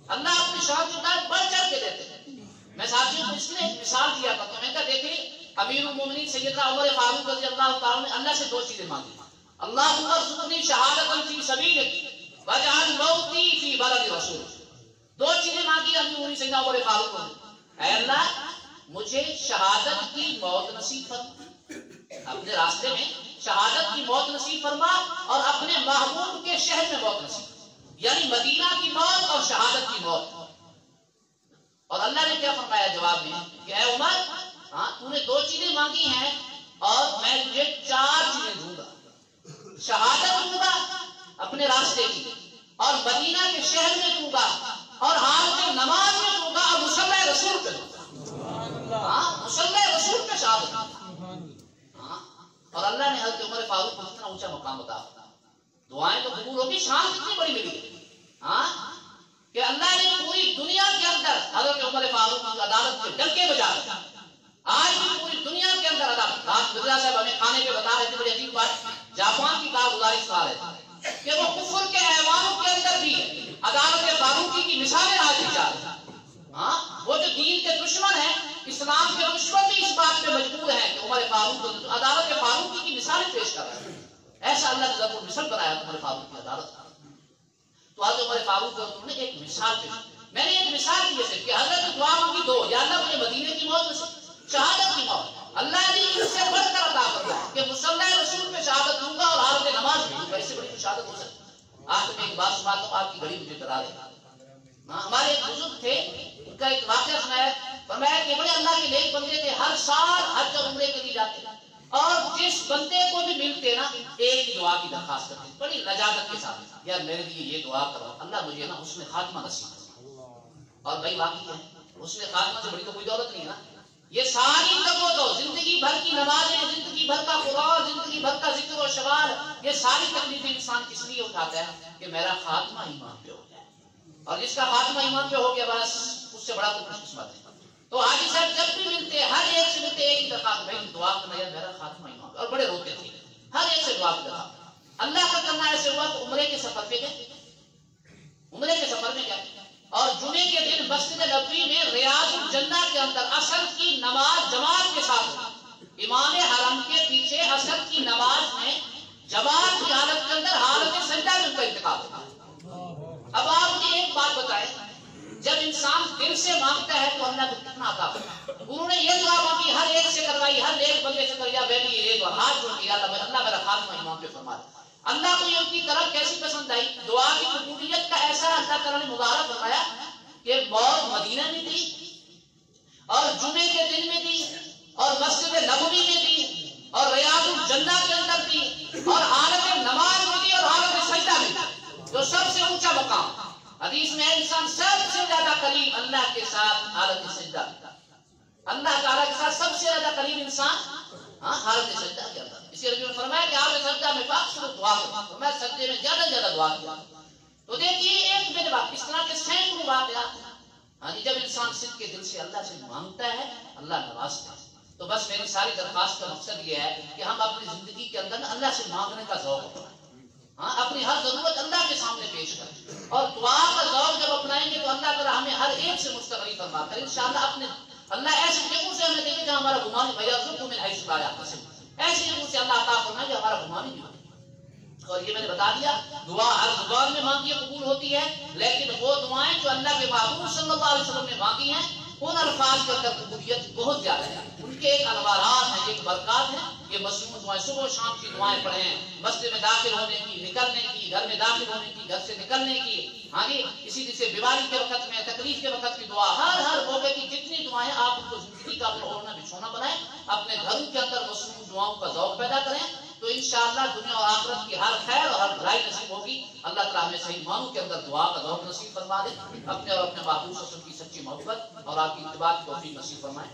اللہ اپنی شان کے مطابق بڑھ چڑھ کے دیتے ہیں۔ میں ساتھیوں کو اس لیے ایک مثال دیا کرتا ہوں، میں کہا دیکھیں امیر المومنین سیدنا عمر فاروق رضی اللہ تعالیٰ نے اللہ سے دو چیزیں مانگی، اللہم ارزقنی شہادۃ فی سبیلک واجعل موتی فی بلد رسول۔ دو چیزیں مانگی امیر المومنین سیدنا عمر فاروق نے، اے اللہ مجھے شہادت کی موت نصیب فرما، اپنے راستے میں شہادت کی موت نصیب فرما، اور اپنے محبوب کے شہر میں موت نصیب، یعنی مدینہ کی موت اور شہادت کی موت۔ اور اللہ نے کیا فرمایا جواب میں کہ اے عمر تو نے دو چیزیں مانگی ہیں اور میں تجھے چار چیزیں دوں گا، شہادت دوں گا اپنے راستے کی، اور مدینہ کے شہر میں دوں گا، اور حالت نماز میں دوں گا، اور مصلی رسول پہ دوں گا، مصلی رسول پہ شہادت دوں گا۔ اور اللہ نے حضرت عمر فاروق کو اتنا اونچا مقام بتا، دعائیں تو قبول ہوگی، شان کتنی بڑی ملی ہے کہ اللہ نے پوری دنیا کے اندر حضرت عمر فاروق کی عدالت کے ڈنکے بجا دیا۔ آج بھی پوری دنیا کے اندر عدالت، رات مرزا صاحب ہمیں کھانے پہ بتا رہے تھے، بڑی عجیب بات، جاپان کی کارگزاری سنا رہے تھے کہ وہ کفر کے ایوانوں کے اندر بھی عدالت فاروقی کی مثالیں آج بھی جا رہی ہیں۔ وہ جو دین کے دشمن ہیں، اسلام کے دشمن بھی اس بات پہ مجبور ہیں کہ عمر فاروق عدالت فاروقی کی مثالیں پیش کر رہے ہیں۔ ایسا اللہ نے ضرور مثل بنایا عمر فاروق کی عدالت۔ تو حضرت عمر فاروق کو انہوں نے ایک مثال پیش، میں نے ایک مثال دی ہے کہ حضرت دعا مانگی دو، یا اللہ مجھے مدینے کی موت نصیب، شہادت کی موت، اللہ نے ان سے بڑھ کر عطا فرمایا کہ مصلی رسول پہ شہادت دوں گا اور حالت نماز بھی دوں گا، اس سے بڑی شہادت ہو سکتی۔ آخر میں ایک بات سناتا ہوں، آپ کی گھڑی مجھے کرا رہے۔ ہمارے ایک بزرگ تھے، ان کا ایک واقعہ سنایا، فرمایا کہ بڑے اللہ کے نیک بندے تھے، ہر سال حج اور عمرے کے لیے جاتے، اور جس بندے کو بھی ملتے نا ایک ہی دعا کی درخواست کرتے، بڑی لجاجت کے ساتھ، یار میرے لیے یہ دعا کرو، اللہ مجھے نا حسن خاتمہ نصیب کرو۔ اور بھائی واقعی ہے، حسن خاتمہ سے بڑی تو کوئی دولت نہیں ہے نا۔ یہ ساری تک تو زندگی بھر کی نمازیں، زندگی بھر کا قرآن، زندگی بھر کا ذکر و شمار، یہ ساری تکلیفیں انسان کس لیے اٹھاتا ہے کہ میرا خاتمہ ایمان پہ ہو جائے، اور جس کا خاتمہ ایمان پہ ہو گیا بس اس سے بڑا تو خوش قسمت ہے۔ تو حاجی صاحب جب بھی ملتے، ہر ایک سے ملتے ایک ہی درخواست، بھائی دعا کرنا یار میرا خاتمہ ایمان پہ، اور بڑے روتے تھے، ہر ایک سے دعا کرتا۔ اللہ کا کرنا ایسے ہوا تو عمرے کے سفر پہ گئے، عمرے کے سفر میں گئے، اور جمعے کے دن مسجد نبوی میں ریاض الجنہ کے اندر عصر کی نماز جماعت کے ساتھ، امام حرم کے پیچھے عصر کی نماز میں جماعت کی حالت کے اندر حالت سجدہ میں ان کا انتقال ہوتا۔ اب آپ مجھے ایک بات بتائیں، جب انسان دل سے مانگتا ہے تو اللہ کو کتنا عطا کرتا ہے۔ انہوں نے یہ دعا مانگی، ہر ایک سے کروائی، ہر ایک بندے سے کریا، بیٹی یہ دعا ہاتھ جوڑ کے اللہ میرا خاتمہ ایمان پہ فرما دے۔ اللہ کو یہ ان کی طرف کیسی پسند آئی، دعا کی قبولیت کا ایسا اللہ تعالیٰ نے مظاہرہ فرمایا کہ موت مدینہ میں دی، اور جمعے کے دن میں دی، اور مسجد نبوی میں دی، اور ریاض الجنہ کے اندر دی، اور حالت نماز میں دی، اور حالت سجدہ میں دی، جو سب سے اونچا مقام۔ حدیث میں انسان سب سے زیادہ قریب اللہ کے ساتھ حالت سجدہ، اللہ تعالیٰ کے ساتھ سب سے زیادہ قریب انسان حالت سجدہ کے اندر۔ اسی لیے نے فرمایا کہ حالت سجدہ میں فاکثروا دعا کرو، میں سجدے میں زیادہ زیادہ دعا کیا۔ تو دیکھیے ایک بن بات، اس طرح کے سینکڑوں واقعات جب انسان صدق کے دل سے اللہ سے مانگتا ہے اللہ نوازتا ہے۔ تو بس میری ساری درخواست کا مقصد یہ ہے کہ ہم اپنی زندگی کے اندر اللہ سے مانگنے کا ذوق اپنائیں، ہاں اپنی ہر ضرورت اللہ کے سامنے پیش کریں، اور دعا کا ذوق جب اپنائیں گے تو اللہ تعالیٰ ہمیں ہر ایک سے مستغنی فرما کر انشاءاللہ اپنے اللہ ایسے جگہوں سے ہمیں دے گے جہاں ہمارا گمان بھیا ضرور میں حیث لا یحتسب، ایسی جگہوں سے اللہ عطا فرمائے کہ ہمارا گمان ہی نہیں ہوگا۔ اور یہ میں نے بتا دیا دعا ہر زبان میں مانگی قبول ہوتی ہے، لیکن وہ دعائیں جو اللہ کے محبوب صلی اللہ علیہ وسلم نے مانگی ہیں ان الفاظ کے اندر قبولیت بہت زیادہ ہے، ان کے ایک انوارات ہیں، ایک برکات ہیں۔ یہ مصنوع دعائیں صبح و شام کی دعائیں پڑھیں، مسجد میں داخل ہونے کی، نکلنے کی، گھر میں داخل ہونے کی، گھر سے نکلنے کی، ہاں جی اسی طرح سے بیماری کے وقت میں، تکلیف کے وقت کی دعا، ہر موقع کی جتنی دعائیں آپ ان کو زندگی کا اپنا اوڑھنا بچھونا بنائیں، اپنے گھروں کے اندر مصنوع دعاؤں کا ذوق پیدا کریں، تو انشاءاللہ دنیا اور آخرت کی ہر خیر اور ہر بھلائی نصیب ہوگی۔ اللہ تعالیٰ ہمیں صحیح معنوں کے اندر دعا کا ذوق نصیب فرما دے، اپنے اور اپنے محبوب صلی اللہ علیہ وسلم کی سچی محبت اور آپ کی اتباع کی توفیق نصیب فرمائے۔